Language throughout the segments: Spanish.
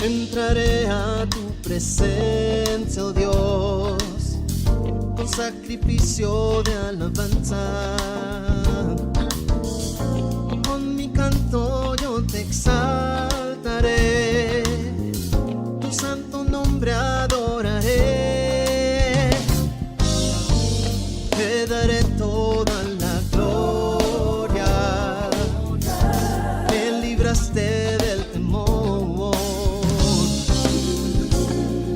Entraré a tu presencia, oh Dios, con sacrificio de alabanza. Con mi canto yo te exaltaré, tu santo nombre adoraré. Te daré toda la gloria, me libraste del temor.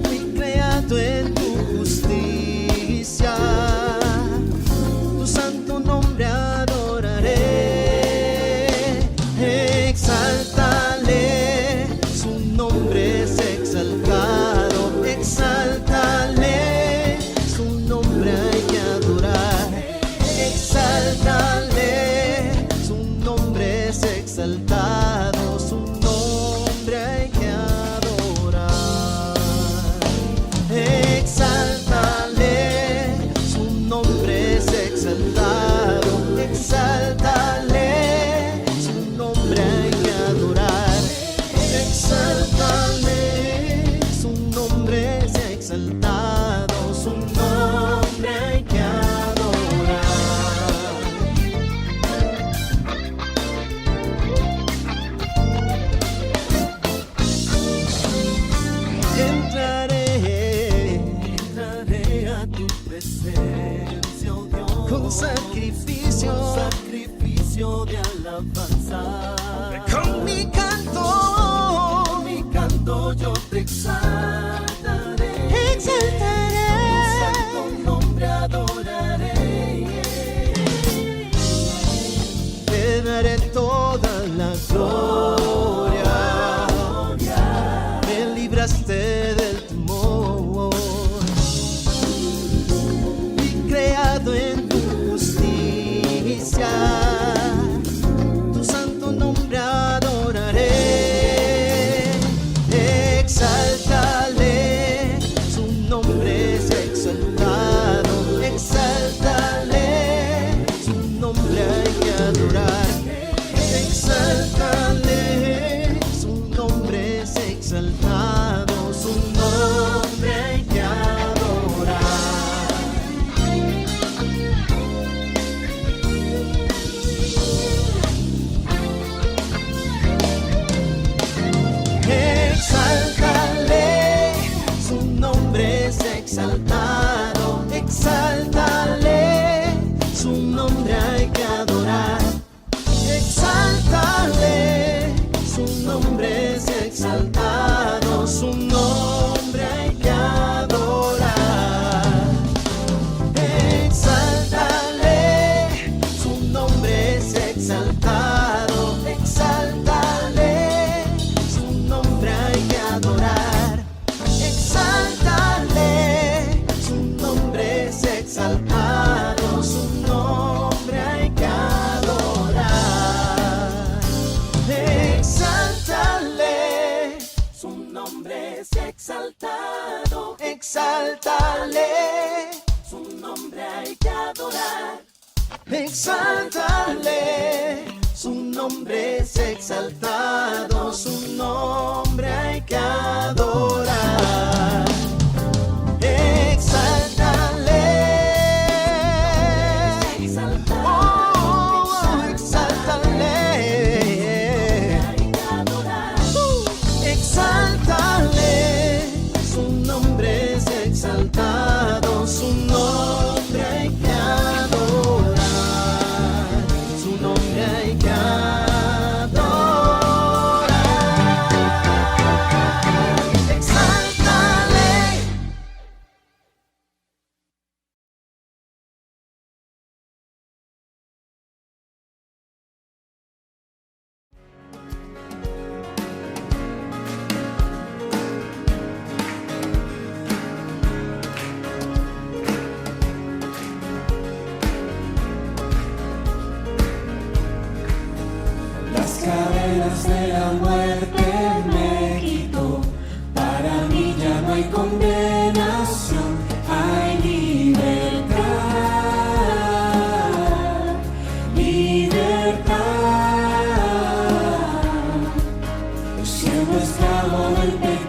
Fui creado en tu justicia, tu santo nombre adoraré. Exáltale, su nombre es exaltado. Exáltale, su nombre hay que adorar. Exáltale, su nombre es exaltado. Su nombre hay que adorar. Exáltale, su nombre es exaltado. Exáltale, su nombre hay que adorar. Exáltale, su nombre es exaltado. Su nombre hay que adorar. Entraré a tu presencia, oh Dios, con sacrificio de alabanza. Con mi canto yo te exaltaré. Exaltaré, tu santo nombre adoraré. Te daré toda la gloria, me libraste del temor. Fui creado en tu justicia, tu santo nombre adoraré. Exáltale, su nombre es exaltado. Exáltale, su nombre hay que adorar. Exáltale, su nombre es exaltado. Su nombre hay que adorar. Exáltale, su nombre es exaltado. Exáltale, su nombre hay que adorar. Exáltale, su nombre es exaltado. Su nombre hay que adorar. Exáltale, su nombre es exaltado. Exáltale, su nombre hay que adorar. Exáltale, su nombre es exaltado. Su nombre hay que adorar. Exáltale, su nombre es exaltado. Exáltale, su nombre hay que adorar. Exáltale, su nombre es exaltado. Su nombre hay que adorar. Exáltale, oh, exáltale. Exáltale, su nombre es exaltado. Su nombre hay que adorar. Su nombre hay que adorar. Exáltale. Las cadenas de la muerte me quitó. Para mí ya no hay condenación, hay libertad, libertad. Siendo esclavo del pecado.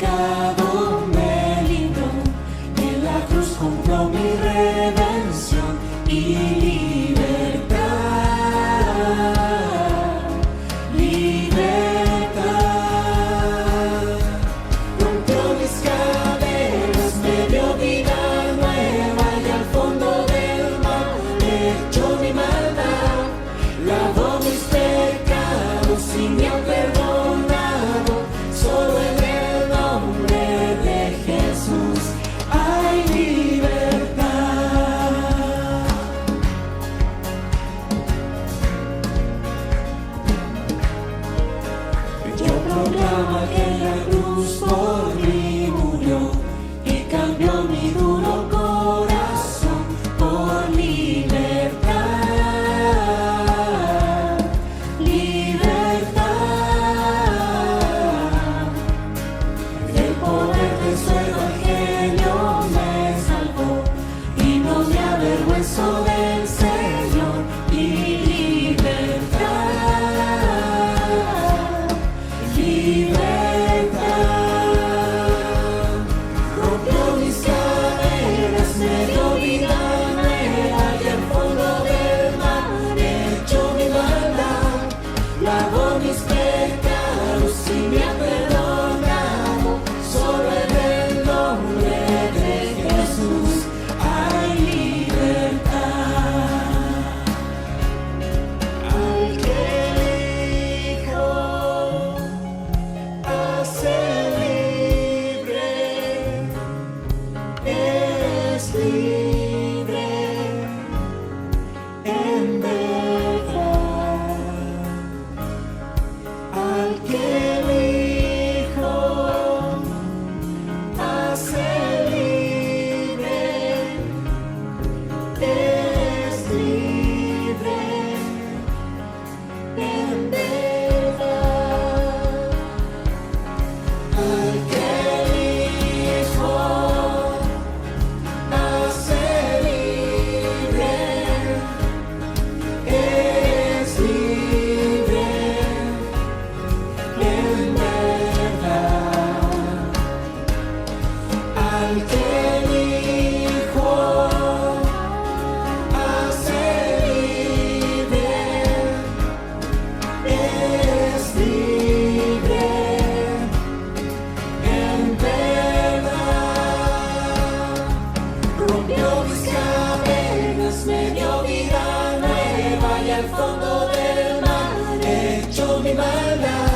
y al fondo del mar echo mi maldad.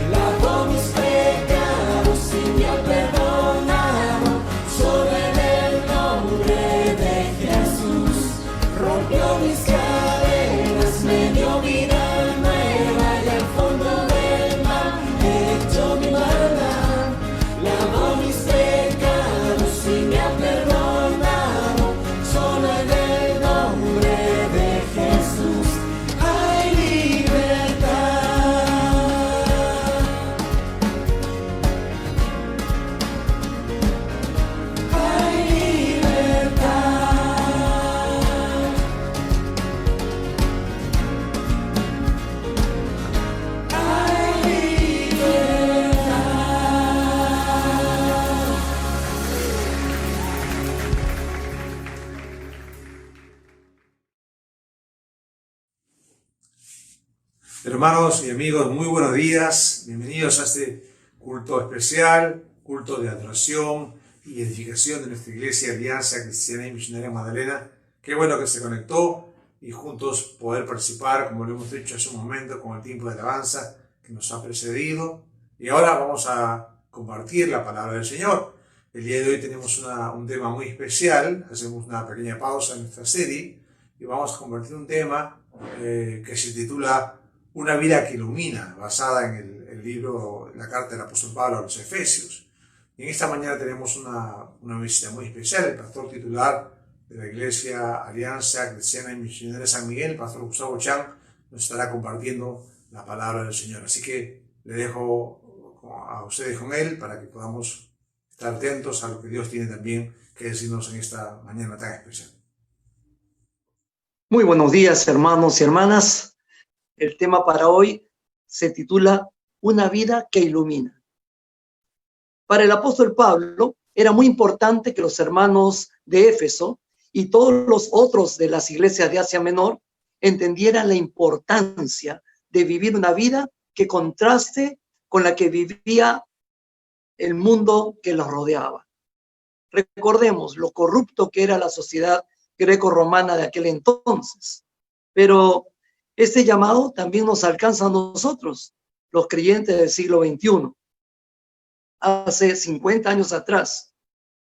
Lavó mis pecados y me ha perdonado. Solo en el nombre de Jesús rompió mis cadenas, me dio vida nueva y al fondo del mar echo mi maldad. Lavó mis pecados y me ha perdonado. Solo en el nombre de Jesús hay libertad. Hay libertad. Hay libertad. Hermanos y amigos, muy buenos días. Bienvenidos a este culto especial, culto de adoración y edificación de nuestra iglesia Alianza Cristiana y Misionaria Magdalena. Qué bueno que se conectó y juntos poder participar, como lo hemos hecho hace un momento, con el tiempo de alabanza que nos ha precedido. Y ahora vamos a compartir la palabra del Señor. El día de hoy tenemos un tema muy especial. Hacemos una pequeña pausa en nuestra serie y vamos a compartir un tema que se titula Una vida que ilumina, basada en el libro, la carta del apóstol Pablo a los Efesios. Y en esta mañana tenemos una visita muy especial. El pastor titular de la iglesia Alianza Cristiana y Misionaria San Miguel, el pastor Gustavo Chan, nos estará compartiendo la palabra del Señor. Así que le dejo a ustedes con él para que podamos estar atentos a lo que Dios tiene también que decirnos en esta mañana tan especial. Muy buenos días, hermanos y hermanas. El tema para hoy se titula Una vida que ilumina. Para el apóstol Pablo era muy importante que los hermanos de Éfeso y todos los otros de las iglesias de Asia Menor entendieran la importancia de vivir una vida que contraste con la que vivía el mundo que los rodeaba. Recordemos lo corrupto que era la sociedad greco-romana de aquel entonces, pero este llamado también nos alcanza a nosotros, los creyentes del siglo XXI. Hace 50 años atrás,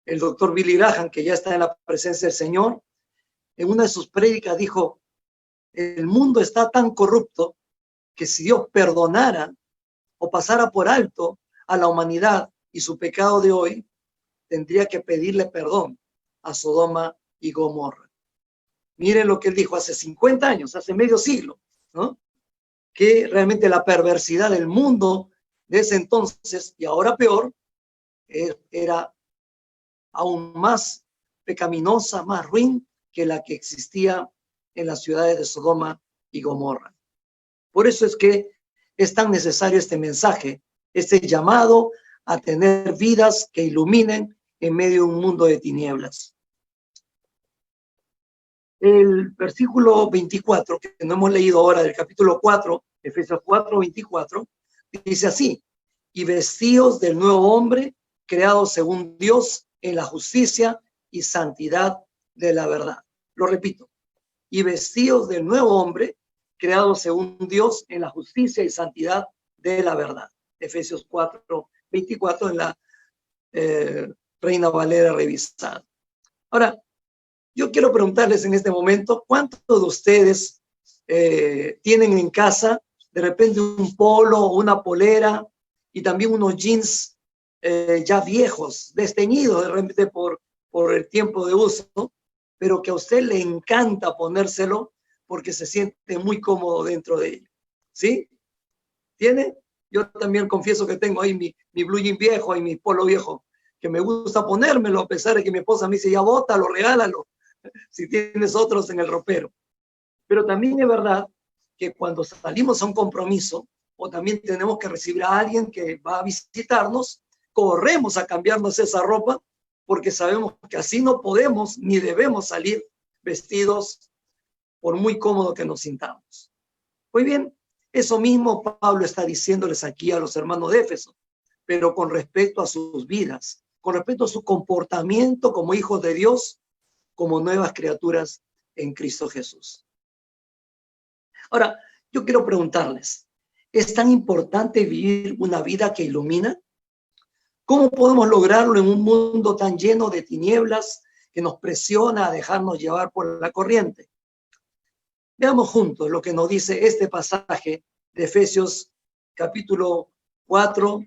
el doctor Billy Graham, que ya está en la presencia del Señor, en una de sus prédicas dijo: el mundo está tan corrupto que si Dios perdonara o pasara por alto a la humanidad y su pecado de hoy, tendría que pedirle perdón a Sodoma y Gomorra. Miren lo que él dijo hace 50 años, hace medio siglo, ¿no? Que realmente la perversidad del mundo de ese entonces, y ahora peor, era aún más pecaminosa, más ruin que la que existía en las ciudades de Sodoma y Gomorra. Por eso es que es tan necesario este mensaje, este llamado a tener vidas que iluminen en medio de un mundo de tinieblas. El versículo 24, que no hemos leído ahora, del capítulo 4, Efesios 4, 24, dice así: y vestidos del nuevo hombre, creados según Dios en la justicia y santidad de la verdad. Lo repito: y vestidos del nuevo hombre, creados según Dios en la justicia y santidad de la verdad. Efesios 4, 24 en la Reina Valera revisada. Ahora, yo quiero preguntarles en este momento, ¿cuántos de ustedes tienen en casa de repente un polo o una polera y también unos jeans ya viejos, desteñidos de repente por el tiempo de uso, pero que a usted le encanta ponérselo porque se siente muy cómodo dentro de ello? ¿Sí? ¿Tiene? Yo también confieso que tengo ahí mi blue jean viejo y mi polo viejo, que me gusta ponérmelo a pesar de que mi esposa me dice: ya bótalo, regálalo, si tienes otros en el ropero. Pero también es verdad que cuando salimos a un compromiso o también tenemos que recibir a alguien que va a visitarnos, corremos a cambiarnos esa ropa porque sabemos que así no podemos ni debemos salir vestidos por muy cómodo que nos sintamos. Muy bien, eso mismo Pablo está diciéndoles aquí a los hermanos de Éfeso, pero con respecto a sus vidas, con respecto a su comportamiento como hijos de Dios, como nuevas criaturas en Cristo Jesús. Ahora, yo quiero preguntarles, ¿es tan importante vivir una vida que ilumina? ¿Cómo podemos lograrlo en un mundo tan lleno de tinieblas que nos presiona a dejarnos llevar por la corriente? Veamos juntos lo que nos dice este pasaje de Efesios capítulo 4,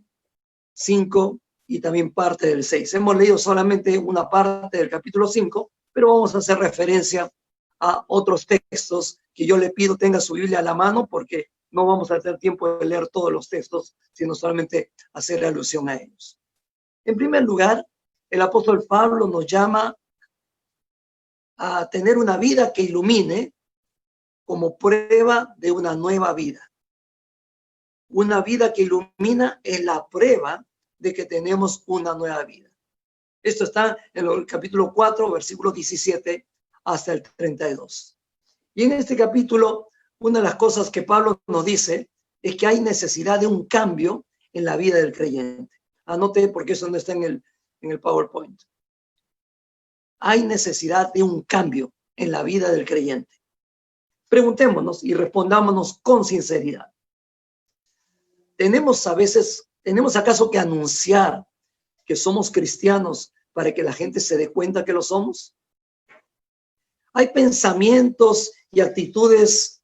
5 y también parte del 6. Hemos leído solamente una parte del capítulo 5, pero vamos a hacer referencia a otros textos que yo le pido tenga su Biblia a la mano, porque no vamos a tener tiempo de leer todos los textos, sino solamente hacer alusión a ellos. En primer lugar, el apóstol Pablo nos llama a tener una vida que ilumine como prueba de una nueva vida. Una vida que ilumina es la prueba de que tenemos una nueva vida. Esto está en el capítulo 4, versículo 17 hasta el 32. Y en este capítulo, una de las cosas que Pablo nos dice es que hay necesidad de un cambio en la vida del creyente. Anote porque eso no está en el PowerPoint. Hay necesidad de un cambio en la vida del creyente. Preguntémonos y respondámonos con sinceridad. ¿Tenemos acaso que anunciar que somos cristianos para que la gente se dé cuenta que lo somos? ¿Hay pensamientos y actitudes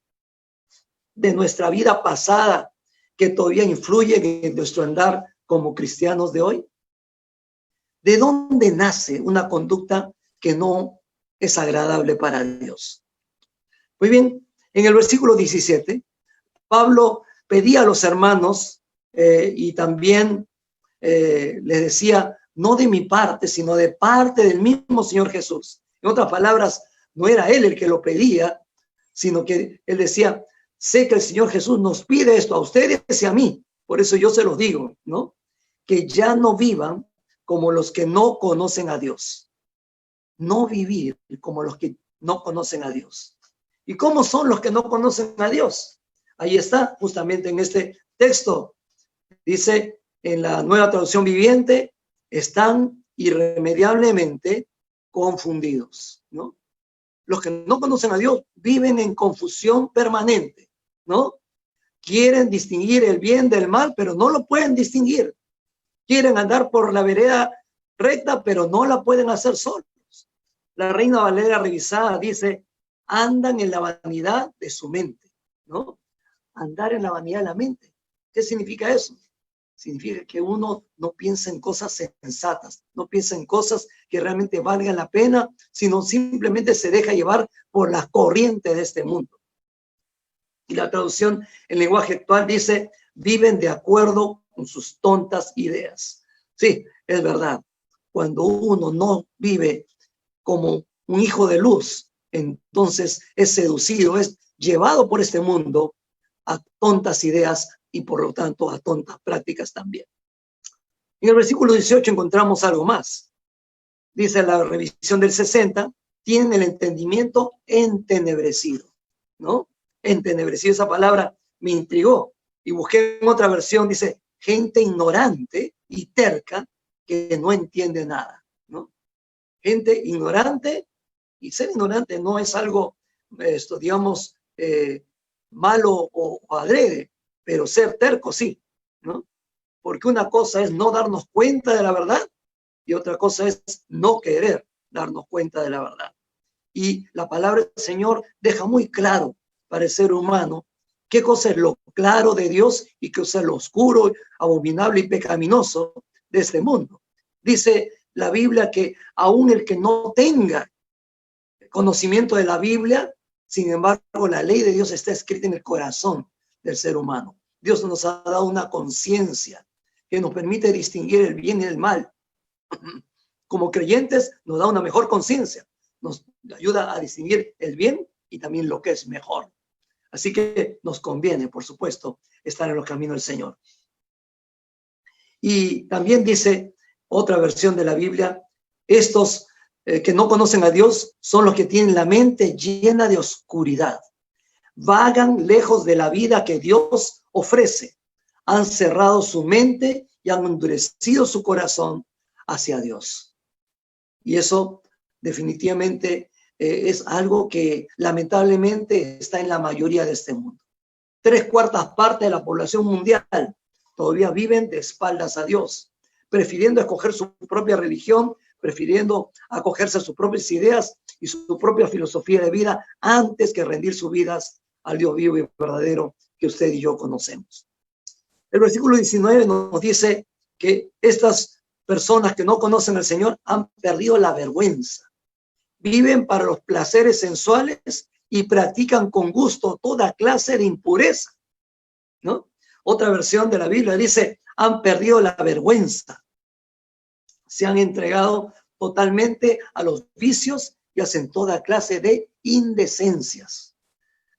de nuestra vida pasada que todavía influyen en nuestro andar como cristianos de hoy? ¿De dónde nace una conducta que no es agradable para Dios? Muy bien, en el versículo 17, Pablo pedía a los hermanos y también les decía, no de mi parte, sino de parte del mismo Señor Jesús. En otras palabras, no era él el que lo pedía, sino que él decía, sé que el Señor Jesús nos pide esto a ustedes y a mí. Por eso yo se los digo, ¿no? Que ya no vivan como los que no conocen a Dios. No vivir como los que no conocen a Dios. ¿Y cómo son los que no conocen a Dios? Ahí está, justamente en este texto. Dice en la Nueva Traducción Viviente, están irremediablemente confundidos, ¿no? Los que no conocen a Dios viven en confusión permanente, ¿no? Quieren distinguir el bien del mal, pero no lo pueden distinguir. Quieren andar por la vereda recta, pero no la pueden hacer solos. La Reina Valera revisada dice, andan en la vanidad de su mente, ¿no? Andar en la vanidad de la mente. ¿Qué significa eso? Significa que uno no piensa en cosas sensatas, no piensa en cosas que realmente valgan la pena, sino simplemente se deja llevar por la corriente de este mundo. Y la traducción en lenguaje actual dice, viven de acuerdo con sus tontas ideas. Sí, es verdad. Cuando uno no vive como un hijo de luz, entonces es seducido, es llevado por este mundo a tontas ideas y por lo tanto a tontas prácticas también. En el versículo 18 encontramos algo más. Dice la revisión del 60, tienen el entendimiento entenebrecido, ¿no? Entenebrecido, esa palabra me intrigó. Y busqué en otra versión, dice, gente ignorante y terca que no entiende nada, ¿no? Gente ignorante, y ser ignorante no es algo, digamos, malo o adrede, pero ser terco sí, ¿no? Porque una cosa es no darnos cuenta de la verdad y otra cosa es no querer darnos cuenta de la verdad. Y la palabra del Señor deja muy claro para el ser humano qué cosa es lo claro de Dios y qué cosa es lo oscuro, abominable y pecaminoso de este mundo. Dice la Biblia que aún el que no tenga conocimiento de la Biblia, sin embargo, la ley de Dios está escrita en el corazón del ser humano. Dios nos ha dado una conciencia que nos permite distinguir el bien y el mal. Como creyentes nos da una mejor conciencia, nos ayuda a distinguir el bien y también lo que es mejor. Así que nos conviene, por supuesto, estar en los caminos del Señor. Y también dice otra versión de la Biblia, estos que no conocen a Dios son los que tienen la mente llena de oscuridad. Vagan lejos de la vida que Dios ofrece. Han cerrado su mente y han endurecido su corazón hacia Dios. Y eso definitivamente es algo que lamentablemente está en la mayoría de este mundo. 3/4 partes de la población mundial todavía viven de espaldas a Dios, prefiriendo escoger su propia religión, prefiriendo acogerse a sus propias ideas y su propia filosofía de vida antes que rendir sus vidas al Dios vivo y verdadero que usted y yo conocemos. El versículo 19 nos dice que estas personas que no conocen al Señor han perdido la vergüenza. Viven para los placeres sensuales y practican con gusto toda clase de impureza, ¿no? Otra versión de la Biblia dice, han perdido la vergüenza. Se han entregado totalmente a los vicios y hacen toda clase de indecencias.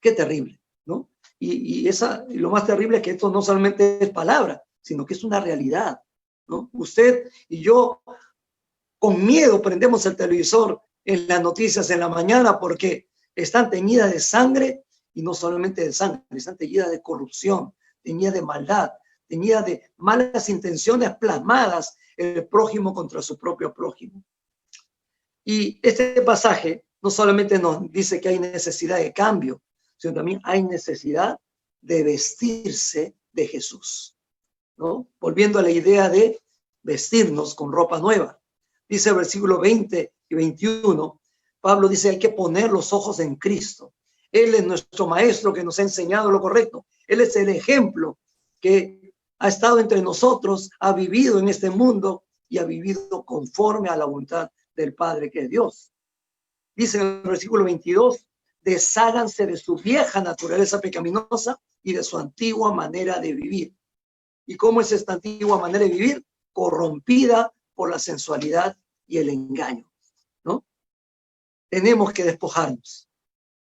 Qué terrible, ¿no? Y lo más terrible es que esto no solamente es palabra, sino que es una realidad, ¿no? Usted y yo con miedo prendemos el televisor en las noticias en la mañana porque están teñidas de sangre, y no solamente de sangre, están teñidas de corrupción, teñidas de maldad, teñidas de malas intenciones plasmadas en el prójimo contra su propio prójimo. Y este pasaje no solamente nos dice que hay necesidad de cambio, sino también hay necesidad de vestirse de Jesús, ¿no? Volviendo a la idea de vestirnos con ropa nueva. Dice el versículo 20 y 21, Pablo dice, hay que poner los ojos en Cristo. Él es nuestro maestro que nos ha enseñado lo correcto. Él es el ejemplo que ha estado entre nosotros, ha vivido en este mundo y ha vivido conforme a la voluntad del Padre que es Dios. Dice en el versículo 22, desháganse de su vieja naturaleza pecaminosa y de su antigua manera de vivir. ¿Y cómo es esta antigua manera de vivir? Corrompida por la sensualidad y el engaño, ¿no? Tenemos que despojarnos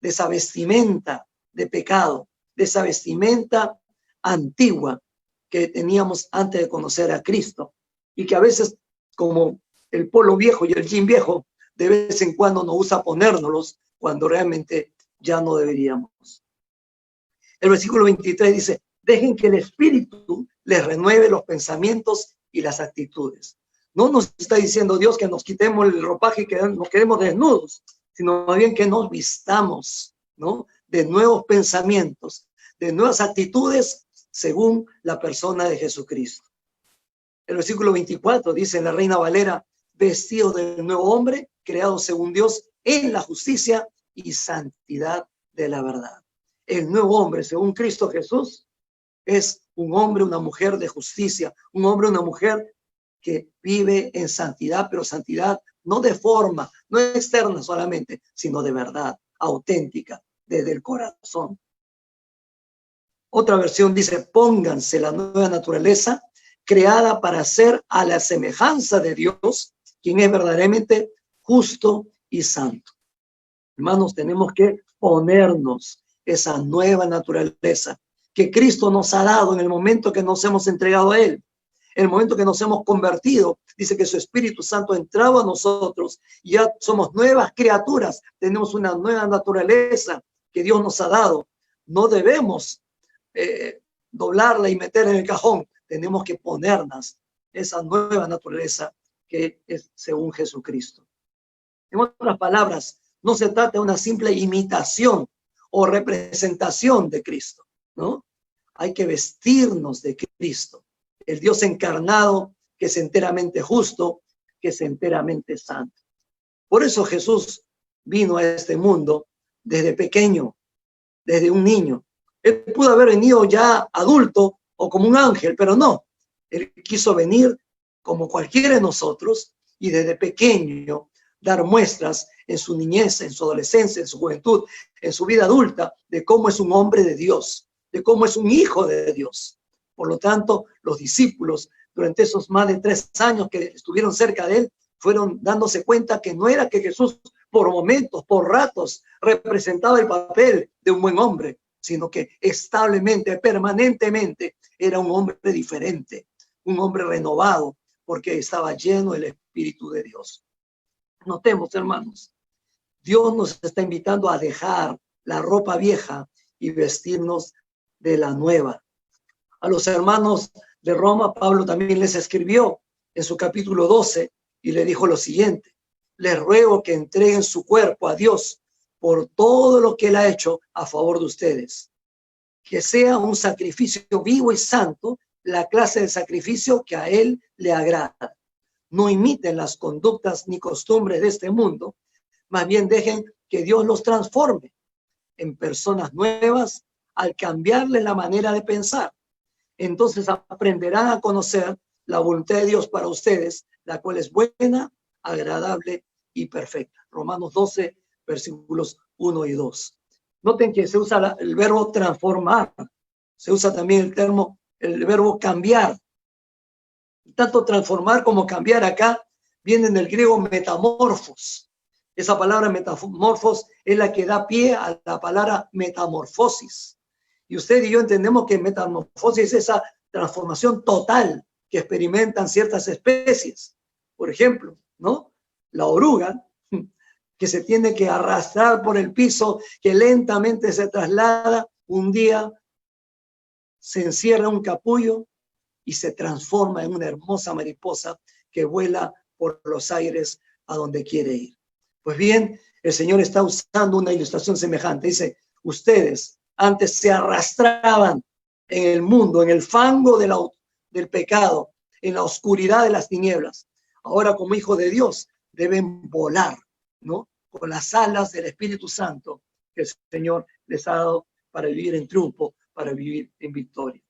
de esa vestimenta de pecado, de esa vestimenta antigua que teníamos antes de conocer a Cristo, y que a veces, como el polo viejo y el jean viejo, de vez en cuando nos gusta ponérnoslos cuando realmente ya no deberíamos. El versículo 23 dice, dejen que el Espíritu les renueve los pensamientos y las actitudes. No nos está diciendo Dios que nos quitemos el ropaje y que nos quedemos desnudos, sino más bien que nos vistamos, ¿no? De nuevos pensamientos, de nuevas actitudes según la persona de Jesucristo. El versículo 24 dice en la Reina Valera, vestidos del nuevo hombre, creado según Dios en la justicia y santidad de la verdad. El nuevo hombre, según Cristo Jesús, es un hombre, una mujer de justicia, un hombre, una mujer que vive en santidad, pero santidad no de forma, no externa solamente, sino de verdad, auténtica, desde el corazón. Otra versión dice, pónganse la nueva naturaleza creada para ser a la semejanza de Dios, quien es verdaderamente justo y santo. Hermanos, tenemos que ponernos esa nueva naturaleza que Cristo nos ha dado en el momento que nos hemos entregado a Él. En el momento que nos hemos convertido, dice que su Espíritu Santo ha entrado a nosotros y ya somos nuevas criaturas. Tenemos una nueva naturaleza que Dios nos ha dado. No debemos doblarla y meterla en el cajón. Tenemos que ponernos esa nueva naturaleza que es según Jesucristo. En otras palabras, no se trata de una simple imitación o representación de Cristo, ¿no? Hay que vestirnos de Cristo, el Dios encarnado, que es enteramente justo, que es enteramente santo. Por eso Jesús vino a este mundo desde pequeño, desde un niño. Él pudo haber venido ya adulto o como un ángel, pero no. Él quiso venir como cualquiera de nosotros y desde pequeño dar muestras en su niñez, en su adolescencia, en su juventud, en su vida adulta, de cómo es un hombre de Dios, de cómo es un hijo de Dios. Por lo tanto, los discípulos, durante esos más de 3 años que estuvieron cerca de él, fueron dándose cuenta que no era que Jesús por momentos, por ratos, representaba el papel de un buen hombre, sino que establemente, permanentemente, era un hombre diferente, un hombre renovado, porque estaba lleno del Espíritu de Dios. Notemos, hermanos, Dios nos está invitando a dejar la ropa vieja y vestirnos de la nueva. A los hermanos de Roma, Pablo también les escribió en su capítulo 12 y le dijo lo siguiente. les ruego que entreguen su cuerpo a Dios por todo lo que Él ha hecho a favor de ustedes. Que sea un sacrificio vivo y santo, la clase de sacrificio que a Él le agrada. No imiten las conductas ni costumbres de este mundo, más bien dejen que Dios los transforme en personas nuevas al cambiarles la manera de pensar. Entonces aprenderán a conocer la voluntad de Dios para ustedes, la cual es buena, agradable y perfecta. Romanos 12, versículos 1 y 2. Noten que se usa el verbo transformar, se usa también el verbo cambiar. Tanto transformar como cambiar acá viene del griego metamorfos. Esa palabra metamorfos es la que da pie a la palabra metamorfosis. Y usted y yo entendemos que metamorfosis es esa transformación total que experimentan ciertas especies. Por ejemplo, ¿no? La oruga, que se tiene que arrastrar por el piso, que lentamente se traslada, un día se encierra un capullo y se transforma en una hermosa mariposa que vuela por los aires a donde quiere ir. Pues bien, el Señor está usando una ilustración semejante. Dice, ustedes antes se arrastraban en el mundo, en el fango del pecado, en la oscuridad de las tinieblas. Ahora, como hijos de Dios, deben volar, ¿no? Con las alas del Espíritu Santo que el Señor les ha dado para vivir en triunfo, para vivir en victoria.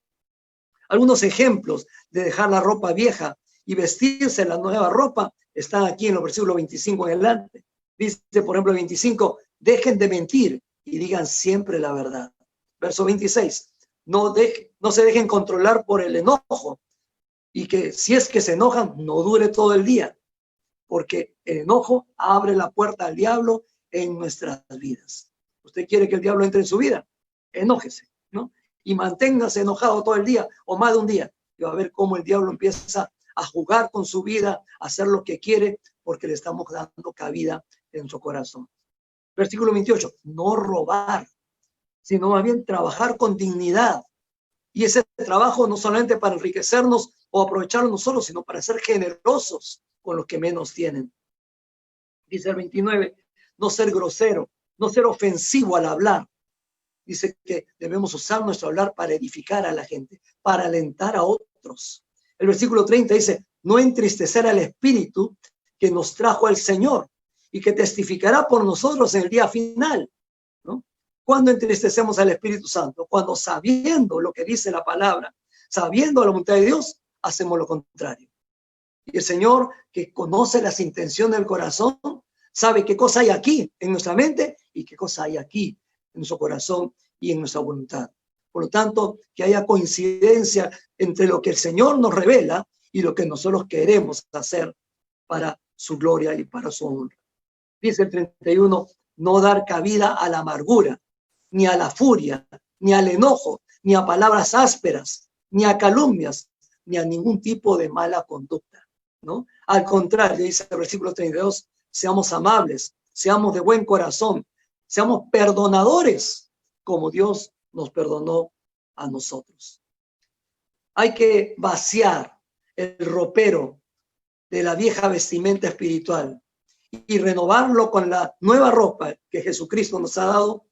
Algunos ejemplos de dejar la ropa vieja y vestirse la nueva ropa están aquí en los versículos 25 en adelante. Dice, por ejemplo, 25, dejen de mentir y digan siempre la verdad. Verso 26, no se dejen controlar por el enojo y que si es que se enojan, no dure todo el día, porque el enojo abre la puerta al diablo en nuestras vidas. ¿Usted quiere que el diablo entre en su vida? Enójese, ¿no? Y manténgase enojado todo el día o más de un día. Y va a ver cómo el diablo empieza a jugar con su vida, a hacer lo que quiere, porque le estamos dando cabida en su corazón. Versículo 28, no robar, sino más bien trabajar con dignidad. Y ese trabajo no solamente para enriquecernos o aprovecharnos nosotros, sino para ser generosos con los que menos tienen. Dice el 29, no ser grosero, no ser ofensivo al hablar. Dice que debemos usar nuestro hablar para edificar a la gente, para alentar a otros. El versículo 30 dice, no entristecer al Espíritu que nos trajo al Señor y que testificará por nosotros en el día final, ¿no? ¿Cuándo entristecemos al Espíritu Santo? Cuando sabiendo lo que dice la palabra, sabiendo la voluntad de Dios, hacemos lo contrario. Y el Señor, que conoce las intenciones del corazón, sabe qué cosa hay aquí en nuestra mente y qué cosa hay aquí en nuestro corazón y en nuestra voluntad. Por lo tanto, que haya coincidencia entre lo que el Señor nos revela y lo que nosotros queremos hacer para su gloria y para su honra. Dice el 31, no dar cabida a la amargura, ni a la furia, ni al enojo, ni a palabras ásperas, ni a calumnias, ni a ningún tipo de mala conducta, ¿no? Al contrario, dice el versículo 32, seamos amables, seamos de buen corazón, seamos perdonadores, como Dios nos perdonó a nosotros. Hay que vaciar el ropero de la vieja vestimenta espiritual y renovarlo con la nueva ropa que Jesucristo nos ha dado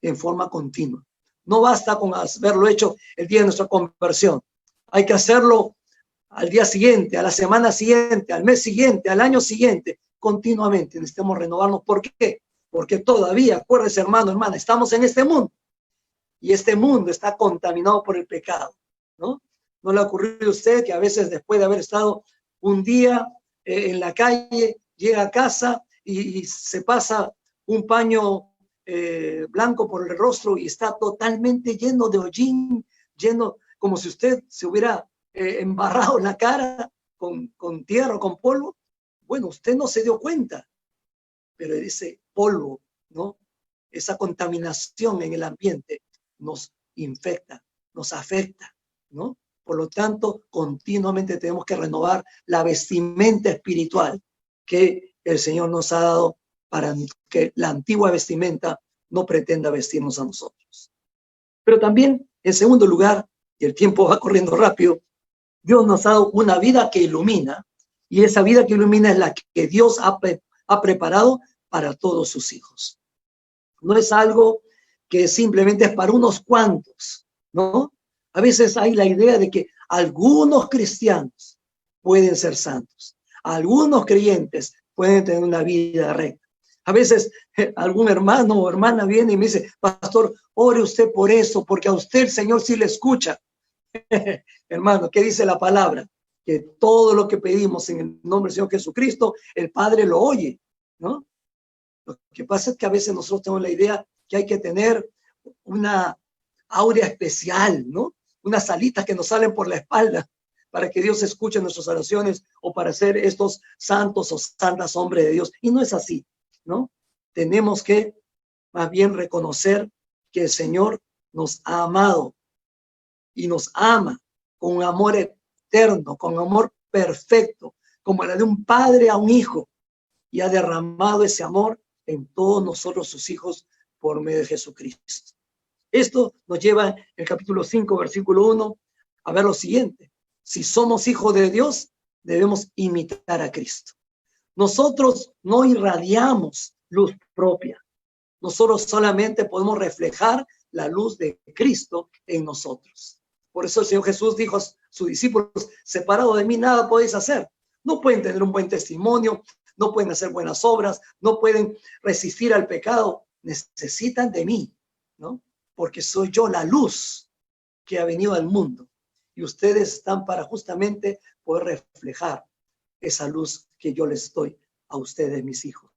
en forma continua. No basta con haberlo hecho el día de nuestra conversión. Hay que hacerlo al día siguiente, a la semana siguiente, al mes siguiente, al año siguiente, continuamente. Necesitamos renovarnos. ¿Por qué? Porque todavía, acuérdese, hermano, hermana, estamos en este mundo. Y este mundo está contaminado por el pecado, ¿no? ¿No le ha ocurrido a usted que a veces después de haber estado un día en la calle, llega a casa y se pasa un paño blanco por el rostro y está totalmente lleno de hollín, lleno como si usted se hubiera embarrado la cara con tierra o con polvo? Bueno, usted no se dio cuenta, pero ese polvo, ¿no? Esa contaminación en el ambiente nos infecta, nos afecta, ¿no? Por lo tanto, continuamente tenemos que renovar la vestimenta espiritual que el Señor nos ha dado para que la antigua vestimenta no pretenda vestirnos a nosotros. Pero también, en segundo lugar, y el tiempo va corriendo rápido, Dios nos ha dado una vida que ilumina, y esa vida que ilumina es la que Dios ha ha preparado para todos sus hijos. No es algo que simplemente es para unos cuantos, ¿no? A veces hay la idea de que algunos cristianos pueden ser santos, algunos creyentes pueden tener una vida recta. A veces algún hermano o hermana viene y me dice, pastor, ore usted por eso, porque a usted el Señor sí le escucha. Hermano, ¿qué dice la palabra? Que todo lo que pedimos en el nombre del Señor Jesucristo, el Padre lo oye, ¿no? Lo que pasa es que a veces nosotros tenemos la idea que hay que tener una áurea especial, ¿no? Unas alitas que nos salen por la espalda para que Dios escuche nuestras oraciones o para ser estos santos o santas hombres de Dios. Y no es así, ¿no? Tenemos que más bien reconocer que el Señor nos ha amado y nos ama con un amor eterno, con un amor perfecto, como la de un padre a un hijo, y ha derramado ese amor en todos nosotros, sus hijos, por medio de Jesucristo. Esto nos lleva en el capítulo 5, versículo 1, a ver lo siguiente. Si somos hijos de Dios, debemos imitar a Cristo. Nosotros no irradiamos luz propia. Nosotros solamente podemos reflejar la luz de Cristo en nosotros. Por eso el Señor Jesús dijo a sus discípulos, separado de mí nada podéis hacer. No pueden tener un buen testimonio, no pueden hacer buenas obras, no pueden resistir al pecado. Necesitan de mí, ¿no? Porque soy yo la luz que ha venido al mundo. Y ustedes están para justamente poder reflejar esa luz que yo les doy a ustedes, mis hijos.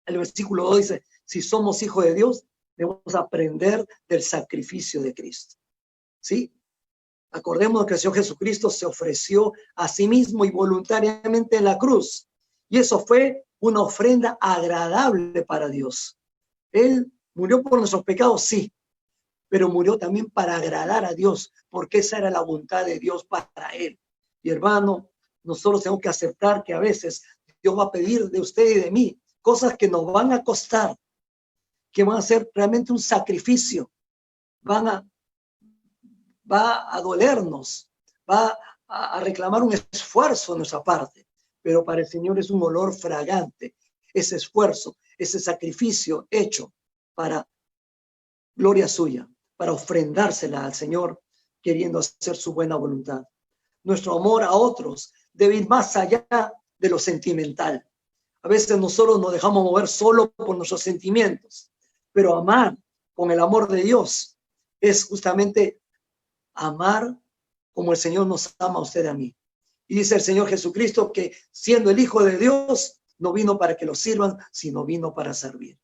El versículo 2 dice, si somos hijos de Dios, debemos aprender del sacrificio de Cristo. ¿Sí? Acordémonos que el Señor Jesucristo se ofreció a sí mismo y voluntariamente en la cruz. Y eso fue una ofrenda agradable para Dios. Él murió por nuestros pecados, sí, pero murió también para agradar a Dios, porque esa era la voluntad de Dios para Él. Y hermano, nosotros tenemos que aceptar que a veces Dios va a pedir de usted y de mí cosas que nos van a costar, que van a ser realmente un sacrificio, va a dolernos, va a reclamar un esfuerzo de nuestra parte, pero para el Señor es un olor fragante, ese esfuerzo, ese sacrificio hecho para gloria suya, para ofrendársela al Señor, queriendo hacer su buena voluntad. Nuestro amor a otros debe ir más allá de lo sentimental. A veces nosotros nos dejamos mover solo por nuestros sentimientos, pero amar con el amor de Dios es justamente amar como el Señor nos ama a usted y a mí. Y dice el Señor Jesucristo que siendo el Hijo de Dios, no vino para que lo sirvan, sino vino para servir.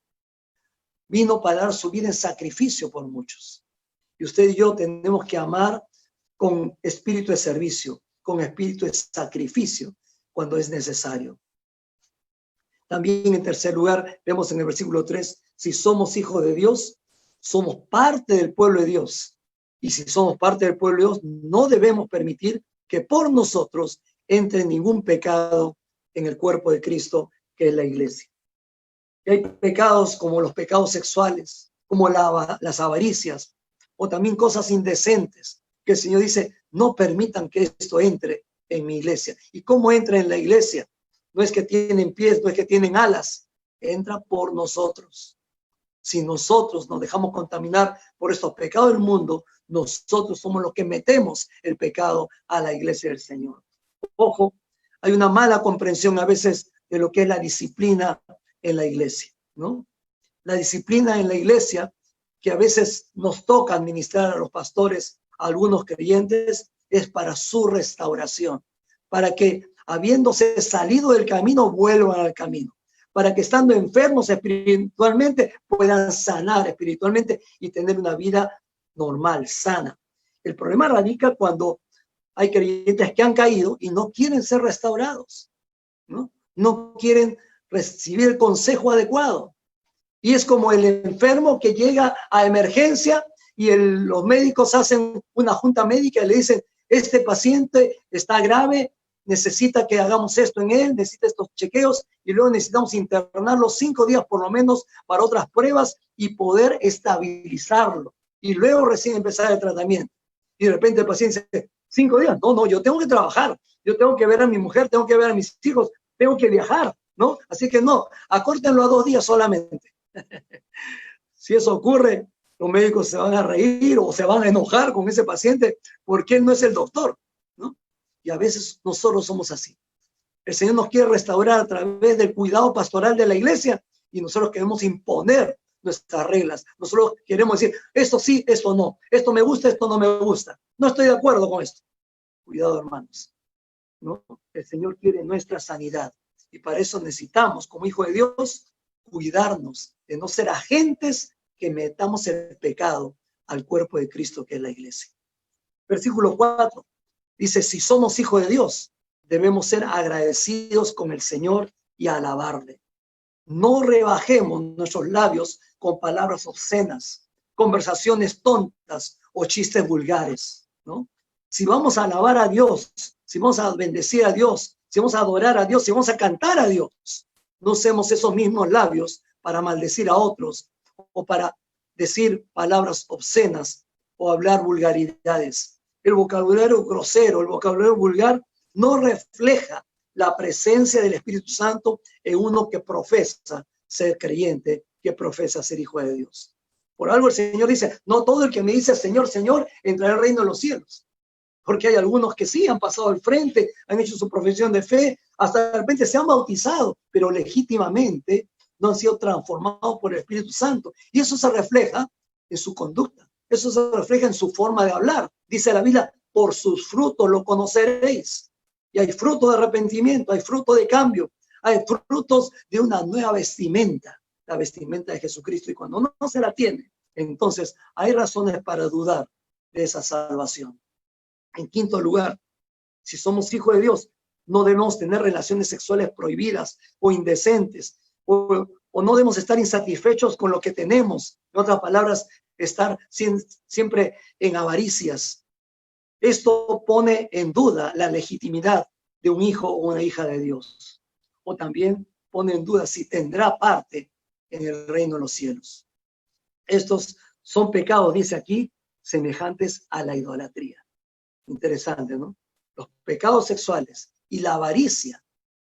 Vino para dar su vida en sacrificio por muchos. Y usted y yo tenemos que amar con espíritu de servicio, con espíritu de sacrificio, cuando es necesario. También en tercer lugar, vemos en el versículo 3, si somos hijos de Dios, somos parte del pueblo de Dios. Y si somos parte del pueblo de Dios, no debemos permitir que por nosotros entre ningún pecado en el cuerpo de Cristo, que es la iglesia. Y hay pecados como los pecados sexuales, como las avaricias, o también cosas indecentes, que el Señor dice, no permitan que esto entre en mi iglesia. ¿Y cómo entra en la iglesia? No es que tienen pies, no es que tienen alas, entra por nosotros. Si nosotros nos dejamos contaminar por estos pecados del mundo, nosotros somos los que metemos el pecado a la iglesia del Señor. Ojo, hay una mala comprensión a veces de lo que es la disciplina en la iglesia, ¿no? La disciplina en la iglesia, que a veces nos toca administrar a los pastores, a algunos creyentes, es para su restauración, para que habiéndose salido del camino, vuelvan al camino, para que estando enfermos espiritualmente puedan sanar espiritualmente y tener una vida normal, sana. El problema radica cuando hay creyentes que han caído y no quieren ser restaurados, ¿no? No quieren recibir el consejo adecuado. Y es como el enfermo que llega a emergencia y los médicos hacen una junta médica y le dicen, este paciente está grave, necesita que hagamos esto en él, necesita estos chequeos y luego necesitamos internarlo 5 días por lo menos para otras pruebas y poder estabilizarlo. Y luego recién empezar el tratamiento. Y de repente el paciente dice, 5 días, no, yo tengo que trabajar, yo tengo que ver a mi mujer, tengo que ver a mis hijos, tengo que viajar, ¿no? Así que no, acórtenlo a 2 días solamente. Si eso ocurre, los médicos se van a reír o se van a enojar con ese paciente porque él no es el doctor, ¿no? Y a veces nosotros somos así. El Señor nos quiere restaurar a través del cuidado pastoral de la iglesia y nosotros queremos imponer nuestras reglas. Nosotros queremos decir, esto sí, esto no. Esto me gusta, esto no me gusta. No estoy de acuerdo con esto. Cuidado, hermanos, ¿no? El Señor quiere nuestra sanidad y para eso necesitamos, como hijo de Dios, cuidarnos de no ser agentes que metamos el pecado al cuerpo de Cristo, que es la iglesia. Versículo 4 dice, si somos hijos de Dios, debemos ser agradecidos con el Señor y alabarle. No rebajemos nuestros labios con palabras obscenas, conversaciones tontas o chistes vulgares, ¿no? Si vamos a alabar a Dios, si vamos a bendecir a Dios, si vamos a adorar a Dios, si vamos a cantar a Dios, no usemos esos mismos labios para maldecir a otros o para decir palabras obscenas o hablar vulgaridades. El vocabulario grosero, el vocabulario vulgar no refleja la presencia del Espíritu Santo en uno que profesa ser creyente, que profesa ser hijo de Dios. Por algo el Señor dice, no todo el que me dice Señor, Señor, entrará al reino de los cielos. Porque hay algunos que sí han pasado al frente, han hecho su profesión de fe, hasta de repente se han bautizado, pero legítimamente no han sido transformados por el Espíritu Santo. Y eso se refleja en su conducta, eso se refleja en su forma de hablar. Dice la Biblia, por sus frutos lo conoceréis. Y hay fruto de arrepentimiento, hay fruto de cambio, hay frutos de una nueva vestimenta, la vestimenta de Jesucristo. Y cuando no se la tiene, entonces hay razones para dudar de esa salvación. En quinto lugar, si somos hijos de Dios, no debemos tener relaciones sexuales prohibidas o indecentes, o no debemos estar insatisfechos con lo que tenemos. En otras palabras, estar siempre en avaricias. Esto pone en duda la legitimidad de un hijo o una hija de Dios. O también pone en duda si tendrá parte en el reino de los cielos. Estos son pecados, dice aquí, semejantes a la idolatría. Interesante, ¿no? Los pecados sexuales y la avaricia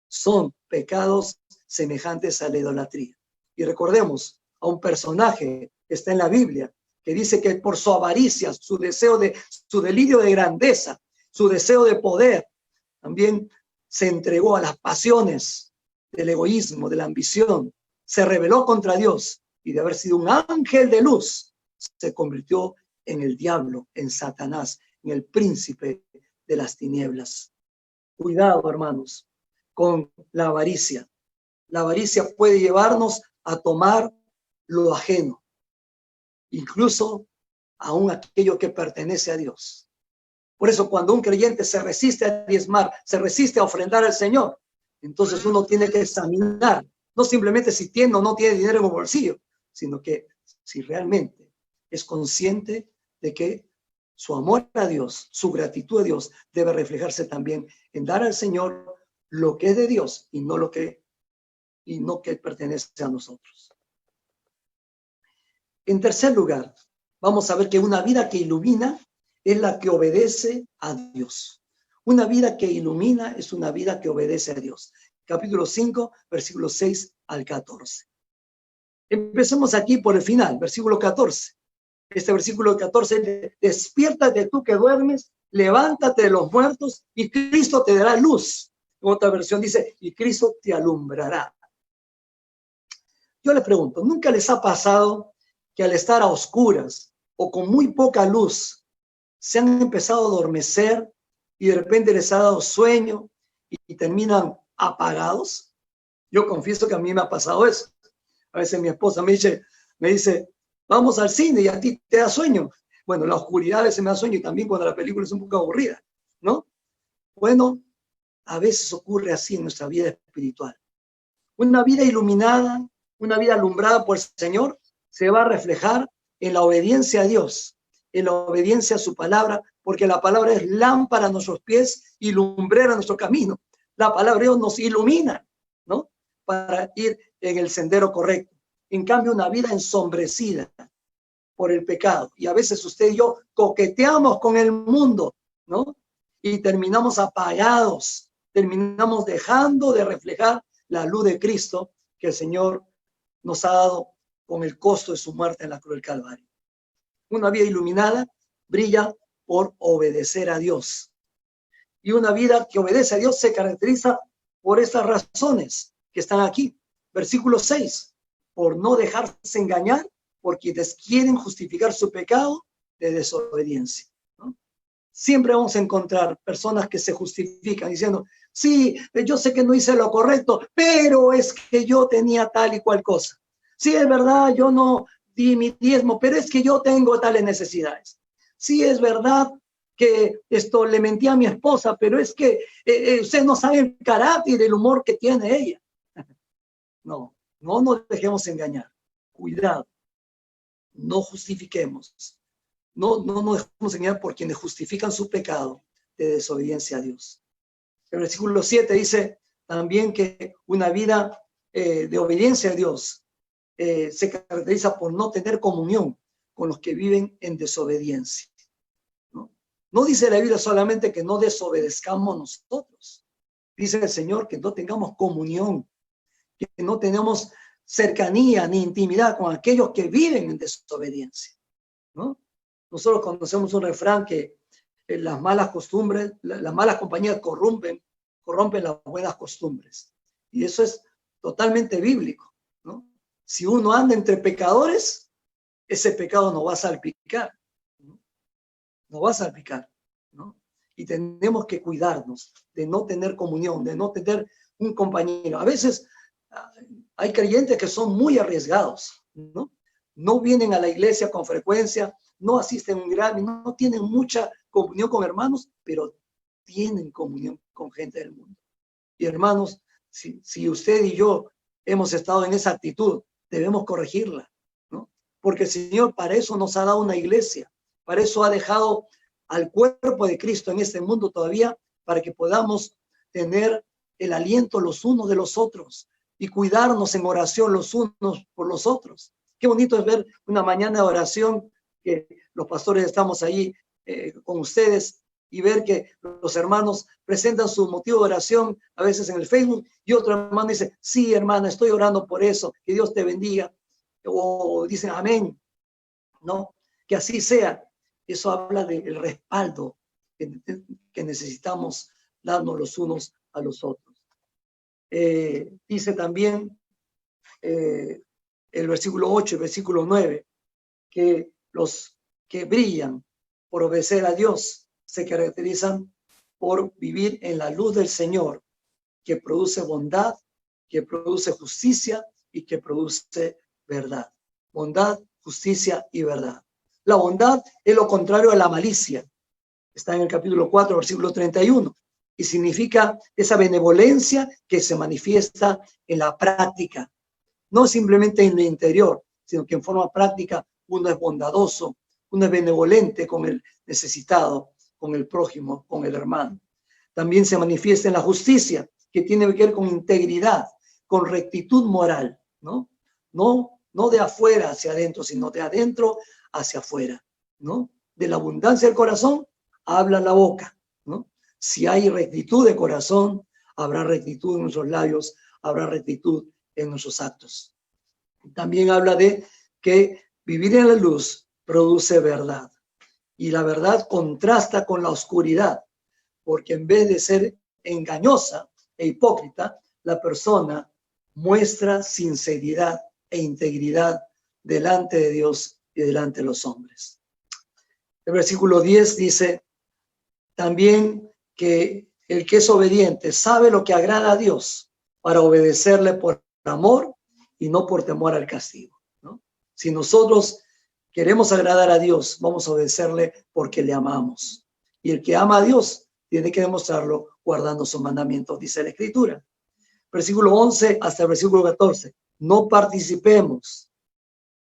son pecados semejantes a la idolatría. Y recordemos a un personaje que está en la Biblia, que dice que por su avaricia, su delirio de grandeza, su deseo de poder, también se entregó a las pasiones del egoísmo, de la ambición, se rebeló contra Dios y de haber sido un ángel de luz, se convirtió en el diablo, en Satanás, en el príncipe de las tinieblas. Cuidado, hermanos, con la avaricia. La avaricia puede llevarnos a tomar lo ajeno, incluso aún aquello que pertenece a Dios. Por eso cuando un creyente se resiste a diezmar, se resiste a ofrendar al Señor, entonces uno tiene que examinar, no simplemente si tiene o no tiene dinero en el bolsillo, sino que si realmente es consciente de que su amor a Dios, su gratitud a Dios debe reflejarse también en dar al Señor lo que es de Dios y no que pertenece a nosotros. En tercer lugar, vamos a ver que una vida que ilumina es la que obedece a Dios. Una vida que ilumina es una vida que obedece a Dios. Capítulo 5, versículos 6 al 14. Empecemos aquí por el final, versículo 14. Este versículo 14, despiértate tú que duermes, levántate de los muertos y Cristo te dará luz. En otra versión dice, y Cristo te alumbrará. Yo les pregunto, ¿nunca les ha pasado que al estar a oscuras o con muy poca luz se han empezado a adormecer y de repente les ha dado sueño y terminan apagados? Yo confieso que a mí me ha pasado eso. A veces mi esposa me dice, vamos al cine y a ti te da sueño. Bueno, la oscuridad a veces me da sueño y también cuando la película es un poco aburrida, ¿no? Bueno, a veces ocurre así en nuestra vida espiritual. Una vida iluminada, una vida alumbrada por el Señor, se va a reflejar en la obediencia a Dios, en la obediencia a su palabra, porque la palabra es lámpara a nuestros pies y lumbrera a nuestro camino. La palabra de Dios nos ilumina, ¿no? Para ir en el sendero correcto. En cambio, una vida ensombrecida por el pecado. Y a veces usted y yo coqueteamos con el mundo, ¿no? Y terminamos apagados, terminamos dejando de reflejar la luz de Cristo que el Señor nos ha dado con el costo de su muerte en la cruz del Calvario. Una vida iluminada brilla por obedecer a Dios. Y una vida que obedece a Dios se caracteriza por estas razones que están aquí. Versículo 6. Por no dejarse engañar por quienes quieren justificar su pecado de desobediencia, ¿no? Siempre vamos a encontrar personas que se justifican diciendo, sí, yo sé que no hice lo correcto, pero es que yo tenía tal y cual cosa. Sí, es verdad, yo no di mi diezmo, pero es que yo tengo tales necesidades. Sí, es verdad que le mentí a mi esposa, pero es que usted no sabe el carácter y el humor que tiene ella. No nos dejemos engañar. Cuidado. No justifiquemos. No nos dejemos engañar por quienes justifican su pecado de desobediencia a Dios. El versículo 7 dice también que una vida de obediencia a Dios se caracteriza por no tener comunión con los que viven en desobediencia. No dice la Biblia solamente que no desobedezcamos nosotros. Dice el Señor que no tengamos comunión, que no tenemos cercanía ni intimidad con aquellos que viven en desobediencia, ¿no? Nosotros conocemos un refrán que las malas costumbres, las malas compañías corrompen las buenas costumbres. Y eso es totalmente bíblico, ¿no? Si uno anda entre pecadores, ese pecado nos va a salpicar, ¿no? Nos va a salpicar, ¿no? Y tenemos que cuidarnos de no tener comunión, de no tener un compañero. A veces hay creyentes que son muy arriesgados, ¿no? No vienen a la iglesia con frecuencia, no asisten a un Grammy, no tienen mucha comunión con hermanos, pero tienen comunión con gente del mundo. Y hermanos, si usted y yo hemos estado en esa actitud, debemos corregirla, ¿no? Porque el Señor para eso nos ha dado una iglesia, para eso ha dejado al cuerpo de Cristo en este mundo todavía, para que podamos tener el aliento los unos de los otros y cuidarnos en oración los unos por los otros. Qué bonito es ver una mañana de oración que los pastores estamos ahí con ustedes y ver que los hermanos presentan su motivo de oración a veces en el Facebook y otro hermano dice, sí, hermana, estoy orando por eso, que Dios te bendiga. O dicen amén, ¿no? Que así sea. Eso habla del respaldo que necesitamos darnos los unos a los otros. Dice también el versículo 8 y versículo 9 que los que brillan por obedecer a Dios se caracterizan por vivir en la luz del Señor, que produce bondad, que produce justicia y que produce verdad. Bondad, justicia y verdad. La bondad es lo contrario a la malicia. Está en el capítulo 4, versículo 31. Y significa esa benevolencia que se manifiesta en la práctica. No simplemente en lo interior, sino que en forma práctica uno es bondadoso, uno es benevolente con el necesitado, con el prójimo, con el hermano. También se manifiesta en la justicia, que tiene que ver con integridad, con rectitud moral, ¿no? No de afuera hacia adentro, sino de adentro hacia afuera, ¿no? De la abundancia del corazón habla la boca, ¿no? Si hay rectitud de corazón, habrá rectitud en nuestros labios, habrá rectitud en nuestros actos. También habla de que vivir en la luz produce verdad. Y la verdad contrasta con la oscuridad, porque en vez de ser engañosa e hipócrita, la persona muestra sinceridad e integridad delante de Dios y delante de los hombres. El versículo 10 dice también que el que es obediente sabe lo que agrada a Dios para obedecerle por amor y no por temor al castigo, ¿no? Si nosotros queremos agradar a Dios, vamos a obedecerle porque le amamos. Y el que ama a Dios tiene que demostrarlo guardando sus mandamientos, dice la Escritura. Versículo 11 hasta el versículo 14. No participemos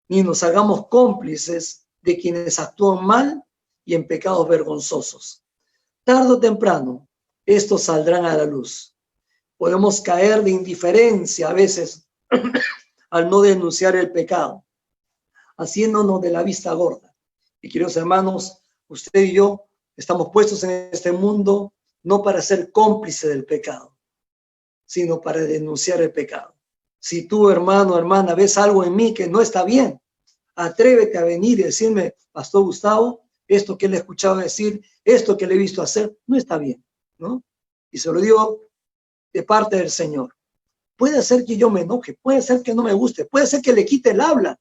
ni nos hagamos cómplices de quienes actúan mal y en pecados vergonzosos. Tarde o temprano, estos saldrán a la luz. Podemos caer de indiferencia a veces al no denunciar el pecado, haciéndonos de la vista gorda. Y queridos hermanos, usted y yo estamos puestos en este mundo no para ser cómplices del pecado, sino para denunciar el pecado. Si tú, hermano o hermana, ves algo en mí que no está bien, atrévete a venir y decirme, Pastor Gustavo, esto que le he escuchado decir, esto que le he visto hacer, no está bien, ¿no? Y se lo digo de parte del Señor. Puede ser que yo me enoje, puede ser que no me guste, puede ser que le quite el habla,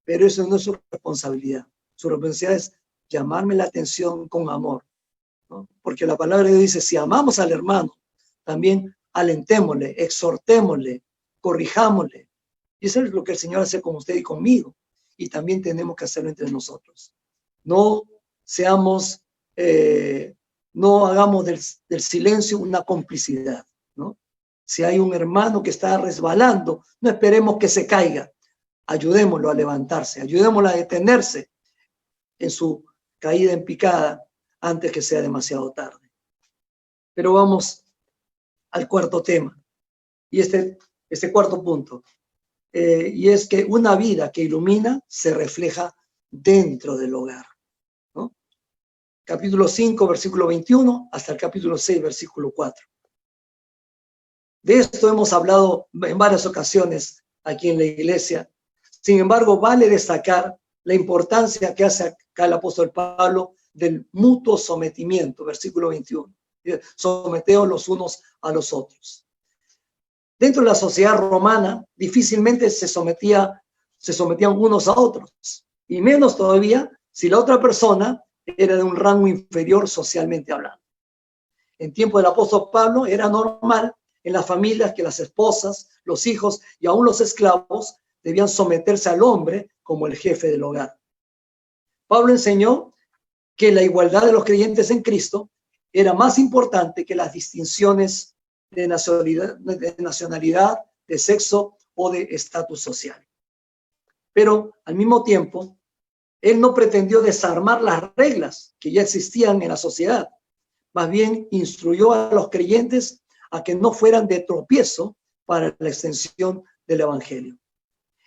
pero eso no es su responsabilidad. Su responsabilidad es llamarme la atención con amor, ¿no? Porque la palabra de Dios dice, si amamos al hermano, también alentémosle, exhortémosle, corrijámosle. Y eso es lo que el Señor hace con usted y conmigo. Y también tenemos que hacerlo entre nosotros. No seamos, no hagamos del silencio una complicidad, ¿no? Si hay un hermano que está resbalando, no esperemos que se caiga. Ayudémoslo a levantarse, ayudémoslo a detenerse en su caída en picada antes que sea demasiado tarde. Pero vamos al cuarto tema, y este cuarto punto, y es que una vida que ilumina se refleja dentro del hogar, ¿no? Capítulo 5, versículo 21, hasta el capítulo 6, versículo 4. De esto hemos hablado en varias ocasiones aquí en la iglesia. Sin embargo, vale destacar la importancia que hace acá el apóstol Pablo del mutuo sometimiento, versículo 21. Someteos los unos a los otros. Dentro de la sociedad romana, difícilmente se sometían unos a otros, y menos todavía si la otra persona era de un rango inferior socialmente hablando. En tiempo del apóstol Pablo era normal en las familias que las esposas, los hijos y aún los esclavos debían someterse al hombre como el jefe del hogar. Pablo enseñó que la igualdad de los creyentes en Cristo era más importante que las distinciones de nacionalidad, de sexo o de estatus social. Pero al mismo tiempo, él no pretendió desarmar las reglas que ya existían en la sociedad. Más bien instruyó a los creyentes a que no fueran de tropiezo para la extensión del evangelio.